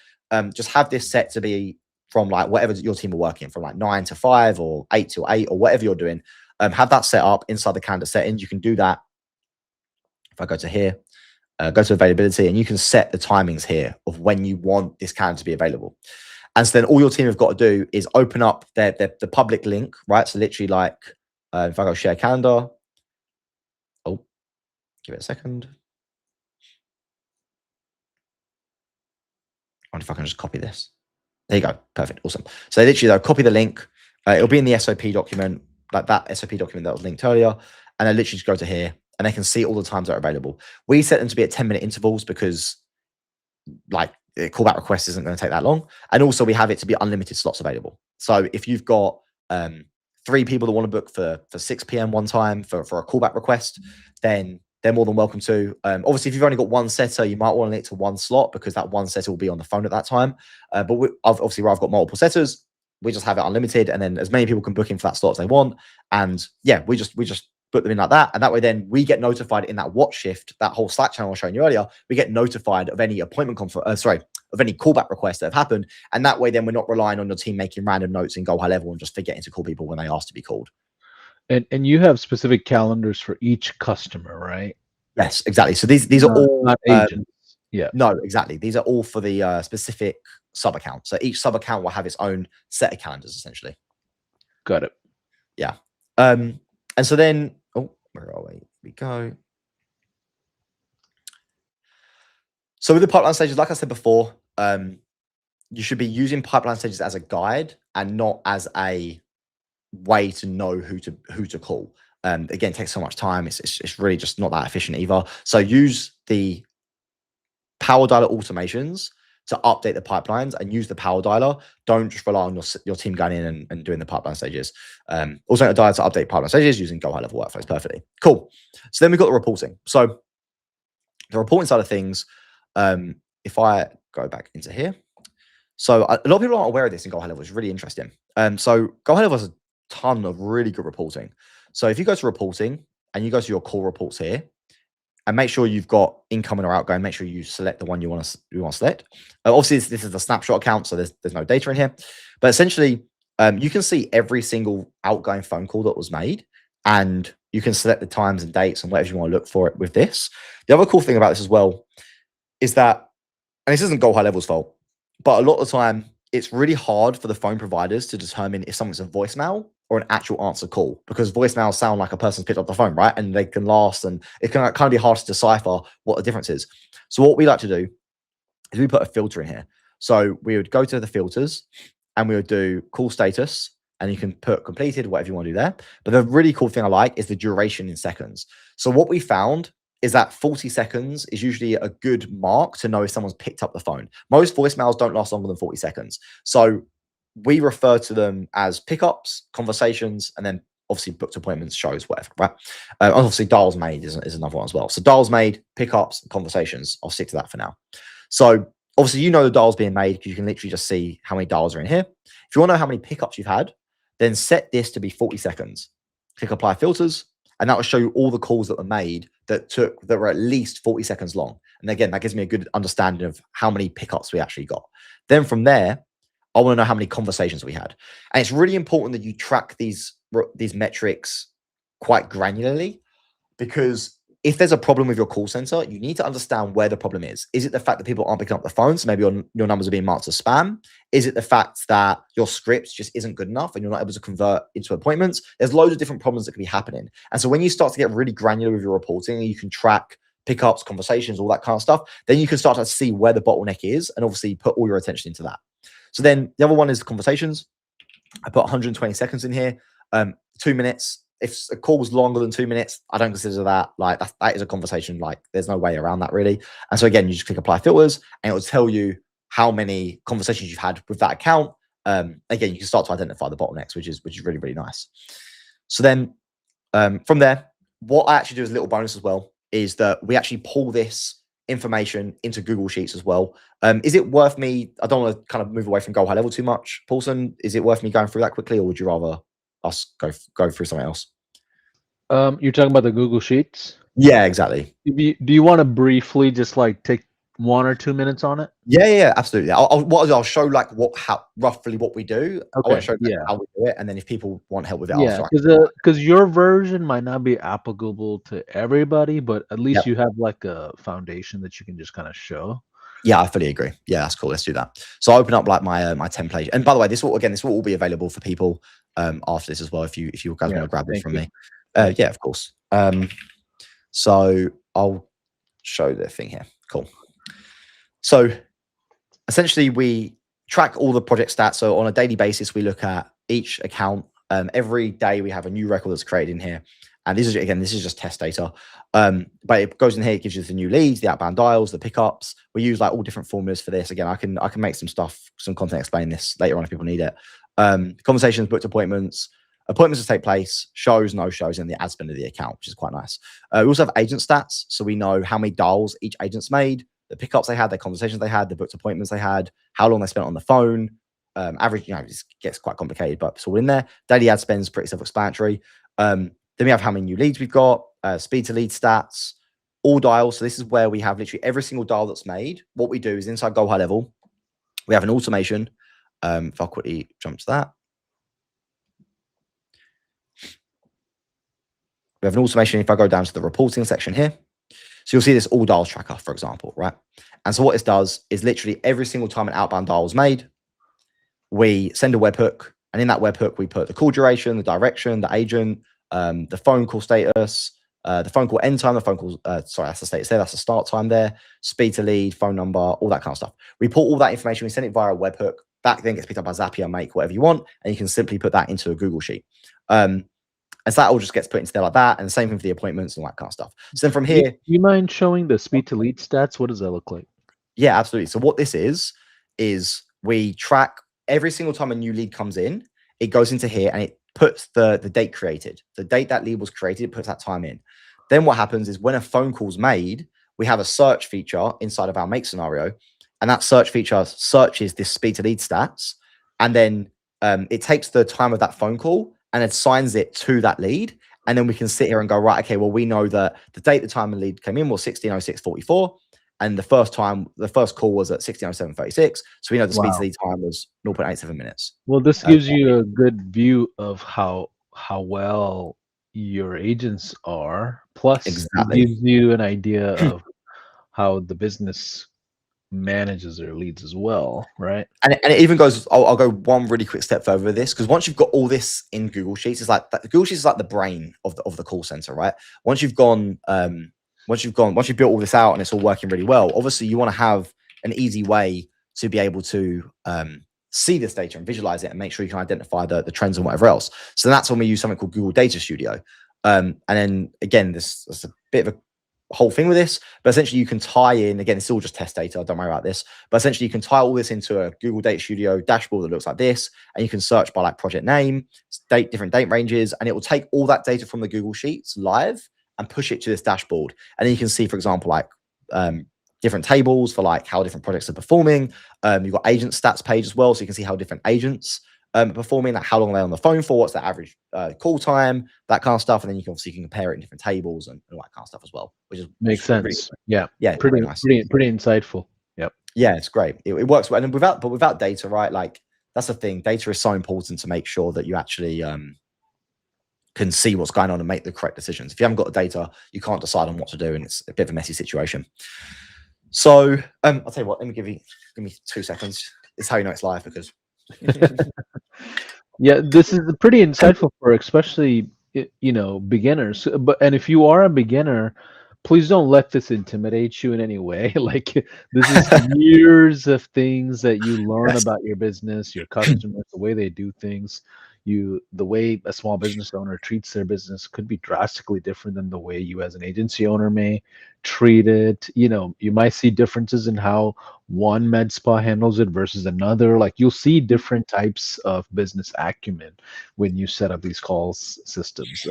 just have this set to be from like whatever your team are working from, like 9 to 5 or 8 to 8 or whatever you're doing. Have that set up inside the calendar settings. You can do that. If I go to here, go to availability, and you can set the timings here of when you want this calendar to be available. And so then all your team have got to do is open up the public link, right? So literally like, if I go share calendar, oh, give it a second. I wonder if I can just copy this. There you go. Perfect. Awesome. So literally, they'll copy the link. It'll be in the SOP document, like that SOP document that was linked earlier. And they literally just go to here and they can see all the times that are available. We set them to be at 10-minute intervals because like callback request isn't going to take that long. And also we have it to be unlimited slots available. So if you've got 3 people that want to book for 6 p.m. one time for a callback request, then they're more than welcome to. Obviously, if you've only got one setter, you might want to link to one slot because that one setter will be on the phone at that time. But obviously, where I've got multiple setters, we just have it unlimited, and then as many people can book in for that slot as they want. And yeah, we just put them in like that, and that way, then we get notified in that watch shift, that whole Slack channel I was showing you earlier. We get notified of any appointment of any callback requests that have happened, and that way, then we're not relying on your team making random notes in Go High Level and just forgetting to call people when they ask to be called. And you have specific calendars for each customer, right? Yes, exactly. So these are all not agents. Yeah. No, exactly. These are all for the specific sub account. So each sub account will have its own set of calendars, essentially. Got it. Yeah. And so then, oh, where are we? Here we go. So with the pipeline stages, like I said before, you should be using pipeline stages as a guide and not as a way to know who to call. Again, it takes so much time. It's really just not that efficient either. So use the power dialer automations to update the pipelines and use the power dialer. Don't just rely on your team going in and doing the pipeline stages. Also, a dialer to update pipeline stages using Go High Level workflows perfectly. Cool. So then we've got the reporting. So the reporting side of things, if I go back into here, so a lot of people aren't aware of this in Go High Level. It's really interesting. So Go High Level has a ton of really good reporting. So if you go to reporting and you go to your core reports here, and make sure you've got incoming or outgoing. Make sure you select the one you want to select. Obviously, this is a snapshot account, so there's no data in here. But essentially, you can see every single outgoing phone call that was made, and you can select the times and dates and whatever you want to look for it with this. The other cool thing about this as well is that, and this isn't Go High Level's fault, but a lot of the time, it's really hard for the phone providers to determine if something's a voicemail or an actual answer call, because voicemails sound like a person's picked up the phone, right? And they can last, and it can kind of be hard to decipher what the difference is. So what we like to do is we put a filter in here. So we would go to the filters and we would do call status, and you can put completed, whatever you want to do there. But the really cool thing I like is the duration in seconds. So what we found is that 40 seconds is usually a good mark to know if someone's picked up the phone. Most voicemails don't last longer than 40 seconds. So we refer to them as pickups, conversations, and then obviously booked appointments, shows, whatever, right? Obviously, dials made is another one as well. So dials made, pickups, conversations. I'll stick to that for now. So obviously, you know the dials being made because you can literally just see how many dials are in here. If you want to know how many pickups you've had, then set this to be 40 seconds. Click apply filters, and that will show you all the calls that were made that were at least 40 seconds long. And again, that gives me a good understanding of how many pickups we actually got. Then from there, I want to know how many conversations we had. And it's really important that you track these metrics quite granularly, because if there's a problem with your call center, you need to understand where the problem is. Is it the fact that people aren't picking up the phone, so maybe your numbers are being marked as spam? Is it the fact that your script just isn't good enough and you're not able to convert into appointments? There's loads of different problems that could be happening. And so when you start to get really granular with your reporting, you can track pickups, conversations, all that kind of stuff, then you can start to see where the bottleneck is and obviously put all your attention into that. So then the other one is the conversations. I put 120 seconds in here, 2 minutes. if a call's longer than 2 minutes, I don't consider that. Like that is a conversation. Like there's no way around that really. And so again, you just click apply filters, and it will tell you how many conversations you've had with that account. Again, you can start to identify the bottlenecks, which is really, really nice. So then from there, what I actually do as a little bonus as well is that we actually pull this information into Google Sheets as well. Is it worth me? I don't want to kind of move away from Go High Level too much, Paulson. Is it worth me going through that quickly, or would you rather us go through something else? You're talking about the Google Sheets. Yeah, exactly. Do you want to briefly just like take 1 or 2 minutes on it? Yeah, absolutely. I'll show like roughly what we do. I Okay. want to show Yeah. how we do it, and then if people want help with it, Yeah, because your version might not be applicable to everybody, but at least Yep. you have like a foundation that you can just kind of show. Yeah, I fully agree. Yeah, that's cool. Let's do that. So I open up like my my template, and by the way, this will all be available for people after this as well. If you guys want to grab it from me, yeah, of course. So I'll show the thing here. Cool. So essentially, we track all the project stats. So on a daily basis, we look at each account. Every day we have a new record that's created in here. And this is just test data. But it goes in here, it gives you the new leads, the outbound dials, the pickups. We use like all different formulas for this. Again, I can make some content explain this later on if people need it. Conversations, booked appointments that take place, shows, no shows, and the ad spend of the account, which is quite nice. We also have agent stats. So we know how many dials each agent's made, the pickups they had, the conversations they had, the booked appointments they had, how long they spent on the phone. Average, this gets quite complicated, but it's all in there. Daily ad spend is pretty self-explanatory. Then we have how many new leads we've got, speed to lead stats, all dials. So this is where we have literally every single dial that's made. What we do is inside Go High Level, we have an automation. If I'll quickly jump to that. We have an automation. If I go down to the reporting section here, so you'll see this all dials tracker, for example, right? And so what this does is literally every single time an outbound dial is made, we send a webhook, and in that webhook, we put the call duration, the direction, the agent, the phone call status, the phone call end time, the phone call, sorry, that's the status there, that's the start time there, speed to lead, phone number, all that kind of stuff. We put all that information, we send it via a webhook, that then gets picked up by Zapier, Make, whatever you want, and you can simply put that into a Google Sheet. And so that all just gets put into there like that, and the same thing for the appointments and all that kind of stuff. So then from here... Do you mind showing the speed to lead stats? What does that look like? Yeah, absolutely. So what this is we track every single time a new lead comes in, it goes into here and it puts the date created. The date that lead was created, it puts that time in. Then what happens is when a phone call's made, we have a search feature inside of our make scenario, and that search feature searches this speed to lead stats, and then it takes the time of that phone call and assigns it to that lead. And then we can sit here and go, right, okay, well, we know that the date the time the lead came in was 16:06:44. And the first call was at 16:07:36. So we know the speed to lead time was 0.87 minutes. Well, this gives you a good view of how well your agents are. Plus, it gives you an idea of how the business manages their leads as well, right? And it even goes, I'll go one really quick step further with this, because once you've got all this in Google Sheets, it's like Google Sheets is like the brain of the call center, right? Once you've built all this out and it's all working really well, obviously you want to have an easy way to be able to see this data and visualize it and make sure you can identify the trends and whatever else. So that's when we use something called Google Data Studio. And then again, there's a bit of a whole thing with this, but essentially you can tie in, again, it's all just test data, don't worry about this, but essentially you can tie all this into a Google Data Studio dashboard that looks like this, and you can search by like project name, different date ranges, and it will take all that data from the Google Sheets live and push it to this dashboard. And then you can see, for example, like different tables for like how different projects are performing. You've got agent stats page as well, so you can see how different agents are performing, like how long they're on the phone for, what's the average call time, that kind of stuff. And then you can obviously compare it in different tables and all that kind of stuff as well, which is makes sense. Really, yeah, pretty nice. pretty insightful. Yep. Yeah, it's great. It works well, and without data, right? Like that's the thing. Data is so important to make sure that you actually can see what's going on and make the correct decisions. If you haven't got the data, you can't decide on what to do, and it's a bit of a messy situation. So I'll tell you what. Let me give me 2 seconds. It's how you know it's live, because yeah, this is pretty insightful for especially beginners. And if you are a beginner, please don't let this intimidate you in any way. Like this is years of things that you learn about your business, your customers, the way they do things. the way a small business owner treats their business could be drastically different than the way you as an agency owner may treat it. You might see differences in how one med spa handles it versus another. Like you'll see different types of business acumen when you set up these calls systems.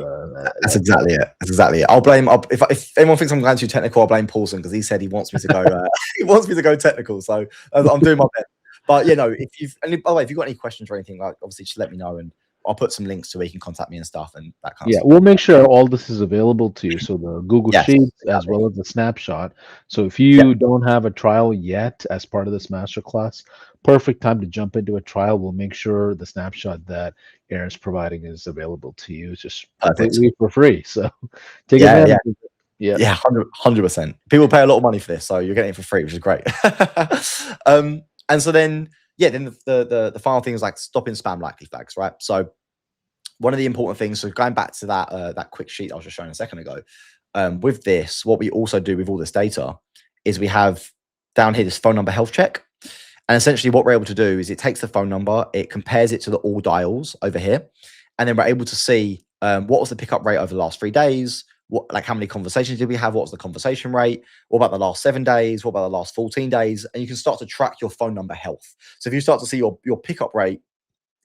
That's exactly it. That's exactly it. I'll blame. If anyone thinks I'm going too technical, I'll blame Paulson because he said he wants me to go. He wants me to go technical, so I'm doing my best. But and by the way, if you've got any questions or anything, like obviously just let me know, and I'll put some links to where you can contact me and stuff and that kind of Yeah, stuff. we'll make sure all this is available to you. So the Google Yes, Sheets as exactly. well as the snapshot. So if Yeah, you don't have a trial yet as part of this masterclass, perfect time to jump into a trial. We'll make sure the snapshot that Aaron's providing is available to you. It's just perfect. completely for free. So take Yeah, advantage yeah, of it. Yeah. yeah, 100%. People pay a lot of money for this, so you're getting it for free, which is great. And so then, yeah, then the final thing is like stopping spam likely flags, right? So one of the important things, so going back to that quick sheet I was just showing a second ago, with this, what we also do with all this data is we have down here this phone number health check. And essentially what we're able to do is it takes the phone number, it compares it to the all dials over here, and then we're able to see what was the pickup rate over the last 3 days, like how many conversations did we have, what was the conversation rate, what about the last 7 days, what about the last 14 days, and you can start to track your phone number health. So if you start to see your pickup rate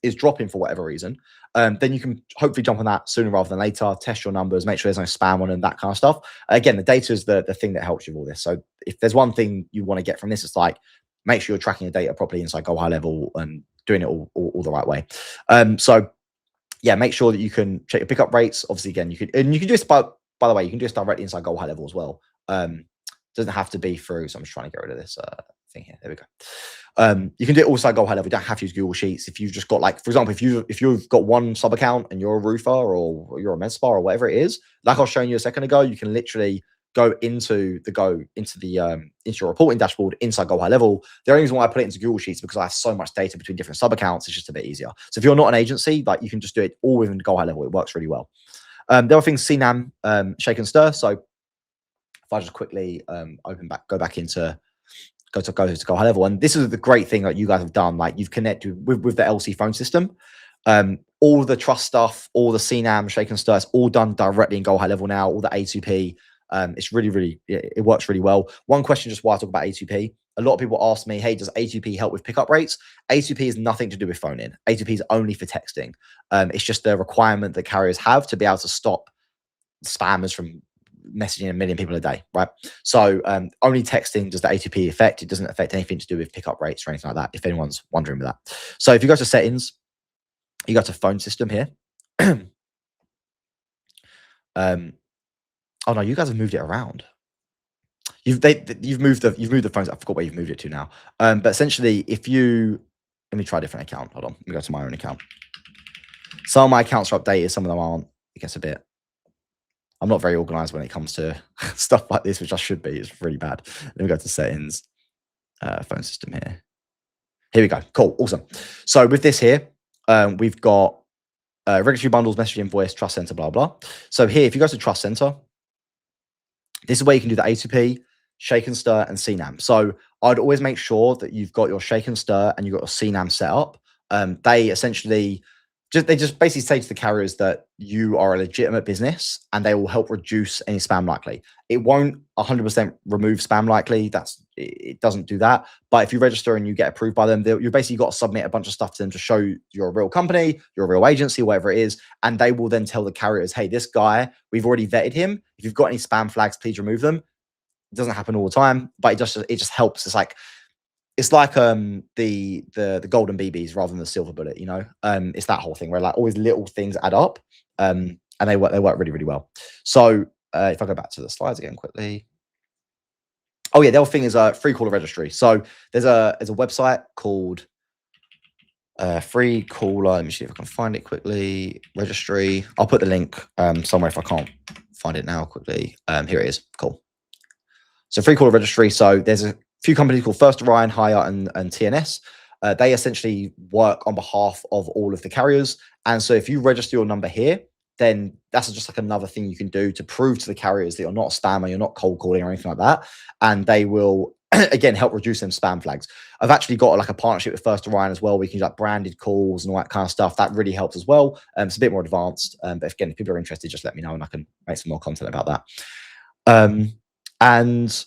is dropping for whatever reason, then you can hopefully jump on that sooner rather than later, test your numbers, make sure there's no spam on and that kind of stuff. Again, the data is the thing that helps you with all this. So if there's one thing you want to get from this, it's like, make sure you're tracking the data properly inside Go High Level and doing it all the right way. So yeah, make sure that you can check your pickup rates. Obviously, again, you can do this by the way, you can do this directly inside Go High Level as well. Doesn't have to be through. So I'm just trying to get rid of this thing here. There we go. You can do it also Go High Level. You don't have to use Google Sheets. If you've just got, like, for example, if you've got one sub account and you're a roofer or you're a med spa or whatever it is, like I was showing you a second ago, you can literally go into your reporting dashboard inside Go High Level. The only reason why I put it into Google Sheets because I have so much data between different sub accounts. It's just a bit easier. So if you're not an agency, like, you can just do it all within Go High Level. It works really well. The other thing, CNAM, shake and stir. So if I just quickly go back into go to Go High Level, and this is the great thing that you guys have done. Like, you've connected with the LC phone system. All the trust stuff, all the CNAM, shake and stir, it's all done directly in Go High Level now. All the A2P. It's really, it works really well. One question, just while I talk about A2P, a lot of people ask me, hey, does A2P help with pickup rates? A2P is nothing to do with phone in. A2P is only for texting. It's just the requirement that carriers have to be able to stop spammers from messaging a million people a day, right? So only texting does the A2P affect. It doesn't affect anything to do with pickup rates or anything like that, if anyone's wondering with that. So if you go to settings, you go to phone system here. Oh no, you guys have moved it around. You've moved the phones. I forgot where you've moved it to now. But essentially, let me try a different account. Hold on, let me go to my own account. Some of my accounts are updated, some of them aren't. It gets a bit. I'm not very organized when it comes to stuff like this, which I should be. It's really bad. Let me go to settings, phone system here. Here we go. Cool, awesome. So with this here, we've got regulatory bundles, message invoice, trust center, blah blah. So here, if you go to trust center, this is where you can do the A2P, shake and stir, and CNAM. So I'd always make sure that you've got your shake and stir and you've got your CNAM set up. They essentially just basically say to the carriers that you are a legitimate business and they will help reduce any spam likely. It won't 100% remove spam likely. It doesn't do that. But if you register and you get approved by them, you basically got to submit a bunch of stuff to them to show you're a real company, you're a real agency, whatever it is. And they will then tell the carriers, hey, this guy, we've already vetted him. If you've got any spam flags, please remove them. It doesn't happen all the time, but it just helps. It's like the golden BBs rather than the silver bullet, you know. It's that whole thing where, like, always little things add up, and they work really, really well. So if I go back to the slides again quickly. Oh yeah, the other thing is free caller registry. So there's a website called free caller. Let me see if I can find it quickly. Registry. I'll put the link somewhere if I can't find it now quickly. Here it is. Cool. So free caller registry. So there's a few companies called First Orion, Hire, and TNS. They essentially work on behalf of all of the carriers. And so if you register your number here, then that's just like another thing you can do to prove to the carriers that you're not a spammer, you're not cold calling or anything like that. And they will again, help reduce them spam flags. I've actually got like a partnership with First Orion as well. We can do like branded calls and all that kind of stuff. That really helps as well. It's a bit more advanced. But again, if people are interested, just let me know and I can make some more content about that. And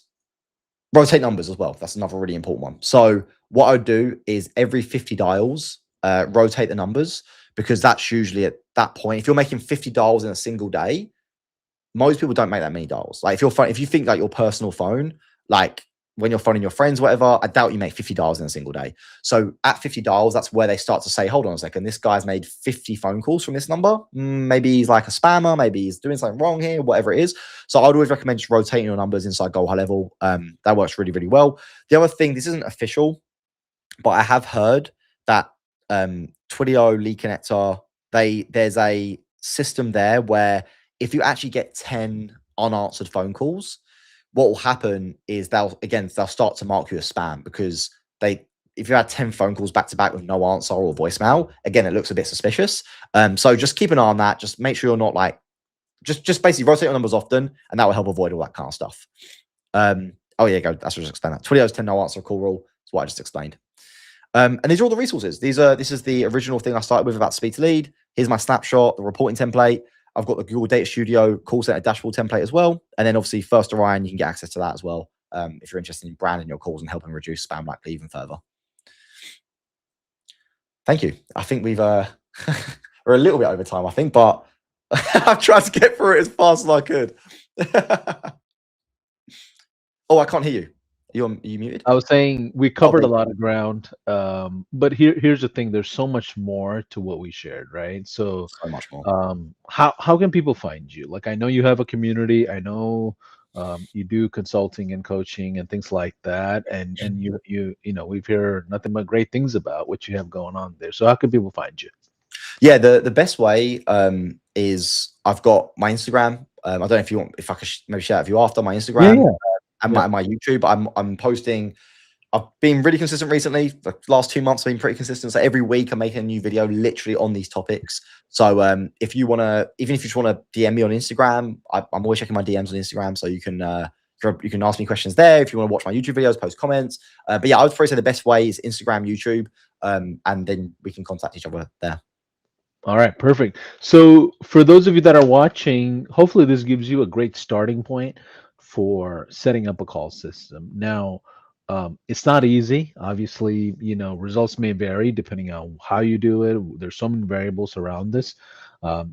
rotate numbers as well. That's another really important one. So what I would do is every 50 dials, rotate the numbers, because that's usually at that point. If you're making 50 dials in a single day, most people don't make that many dials. Like if you think like your personal phone, like when you're phoning your friends, whatever, I doubt you make 50 dials in a single day. So at 50 dials, that's where they start to say, hold on a second, this guy's made 50 phone calls from this number. Maybe he's like a spammer, maybe he's doing something wrong here, whatever it is. So I'd always recommend just rotating your numbers inside Go High Level. That works really, really well. The other thing, this isn't official, but I have heard that Twilio, Lead Connector, there's a system there where if you actually get 10 unanswered phone calls, what will happen is they'll start to mark you as spam, because if you had 10 phone calls back to back with no answer or voicemail, again, it looks a bit suspicious. So just keep an eye on that. Just make sure you're not like, just basically rotate your numbers often, and that will help avoid all that kind of stuff. Oh yeah, that's what I just explained that. Twilio's 10 no answer call rule. That's what I just explained. And these are all the resources. This is the original thing I started with about speed to lead. Here's my snapshot, the reporting template. I've got the Google Data Studio call center dashboard template as well. And then obviously First Orion, you can get access to that as well if you're interested in branding your calls and helping reduce spam likely even further. Thank you. I think we're a little bit over time, I think, but I've tried to get through it as fast as I could. Oh, I can't hear you. Are you muted? I was saying we covered a lot of ground, but here's the thing: there's so much more to what we shared, right? So much more. How can people find you? Like, I know you have a community. I know you do consulting and coaching and things like that, and you know, we've heard nothing but great things about what you have going on there. So how can people find you? Yeah, the best way is I've got my Instagram. I don't know if I could maybe share it with you after my Instagram. Yeah. And my YouTube. I'm posting. I've been really consistent recently. The last 2 months I've been pretty consistent. So every week I'm making a new video literally on these topics. So if you want to, even if you just want to DM me on Instagram, I'm always checking my DMs on Instagram. So you can ask me questions there. If you want to watch my YouTube videos, post comments. But yeah, I would probably say the best way is Instagram, YouTube, and then we can contact each other there. All right, perfect. So for those of you that are watching, hopefully this gives you a great starting point for setting up a call system. Now, it's not easy. Obviously, you know, results may vary depending on how you do it. There's so many variables around this.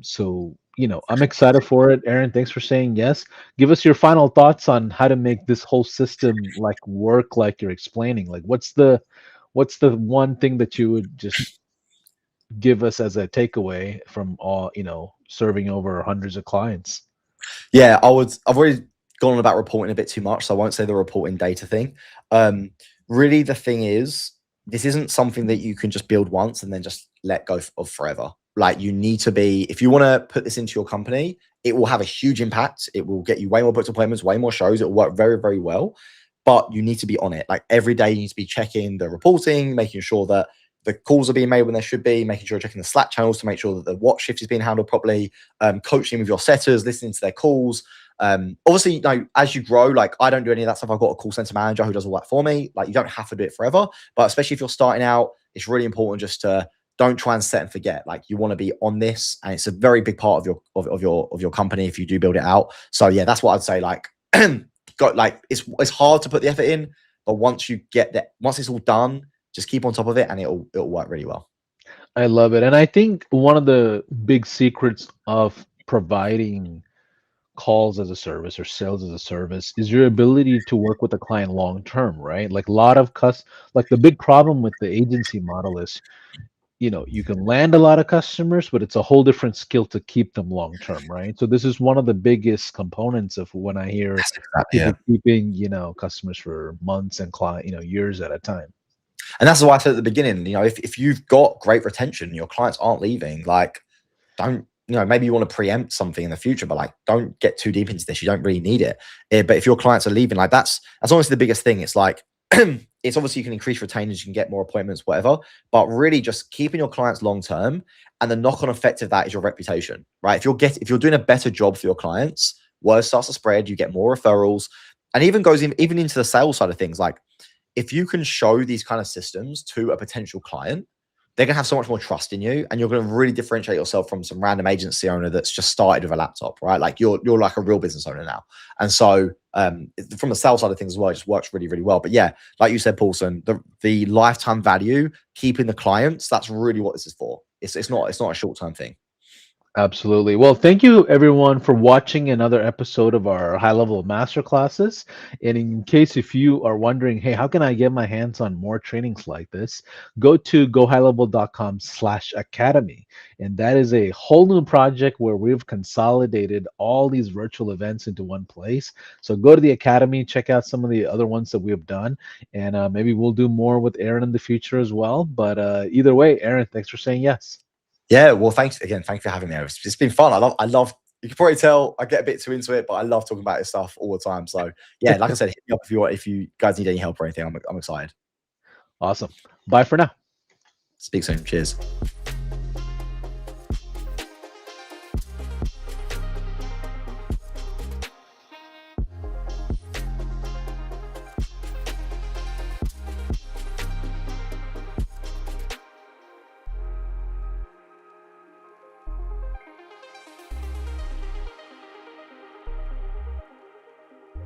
So, you know, I'm excited for it. Arin, thanks for saying yes. Give us your final thoughts on how to make this whole system like work like you're explaining. Like, what's the one thing that you would just give us as a takeaway from all, you know, serving over hundreds of clients? Yeah, I've already gone on about reporting a bit too much, so I won't say the reporting data thing. Really, the thing is, this isn't something that you can just build once and then just let go of forever. Like, you need to be, if you want to put this into your company, it will have a huge impact. It will get you way more booked appointments, way more shows. It will work very, very well. But you need to be on it. Like, every day you need to be checking the reporting, making sure that the calls are being made when they should be, making sure you're checking the Slack channels to make sure that the watch shift is being handled properly, coaching with your setters, listening to their calls. Obviously, you know, as you grow, like, I don't do any of that stuff. I've got a call center manager who does all that for me. Like, you don't have to do it forever, but especially if you're starting out, it's really important just to don't try and set and forget. Like, you want to be on this, and it's a very big part of your company if you do build it out. So yeah, that's what I'd say. Like, it's hard to put the effort in, but once it's all done, just keep on top of it, and it'll work really well. I love it. And I think one of the big secrets of providing calls as a service or sales as a service is your ability to work with the client long term, right? Like, a lot of like, the big problem with the agency model is, you know, you can land a lot of customers, but it's a whole different skill to keep them long term, right? So this is one of the biggest components of when I hear people keeping, you know, customers for months and years at a time. And that's why I said at the beginning, you know, if you've got great retention, your clients aren't leaving, like, don't, you know, maybe you want to preempt something in the future, but like, don't get too deep into this. You don't really need it. But if your clients are leaving, like, that's honestly the biggest thing. It's like, it's obviously you can increase retainers, you can get more appointments, whatever, but really just keeping your clients long term, and the knock-on effect of that is your reputation, right? If you're doing a better job for your clients, word starts to spread, you get more referrals. and even goes in even into the sales side of things. Like if you can show these kind of systems to a potential client, they're gonna have so much more trust in you, and you're gonna really differentiate yourself from some random agency owner that's just started with a laptop, right? Like you're like a real business owner now. And so from the sales side of things as well, it just works really, really well. But yeah, like you said, Paulson, the lifetime value, keeping the clients, that's really what this is for. It's not a short-term thing. Absolutely. Well, thank you everyone for watching another episode of our high level master classes. And in case if you are wondering, hey, how can I get my hands on more trainings like this? Go to gohighlevel.com/academy. And that is a whole new project where we've consolidated all these virtual events into one place. So go to the academy, check out some of the other ones that we have done, and maybe we'll do more with Arin in the future as well. But either way, Arin, thanks for saying yes. Yeah, well, thanks again. Thanks for having me. It's been fun. I love. You can probably tell I get a bit too into it, but I love talking about this stuff all the time. So yeah, like I said, hit me up if you guys need any help or anything. I'm excited. Awesome. Bye for now. Speak soon. Cheers.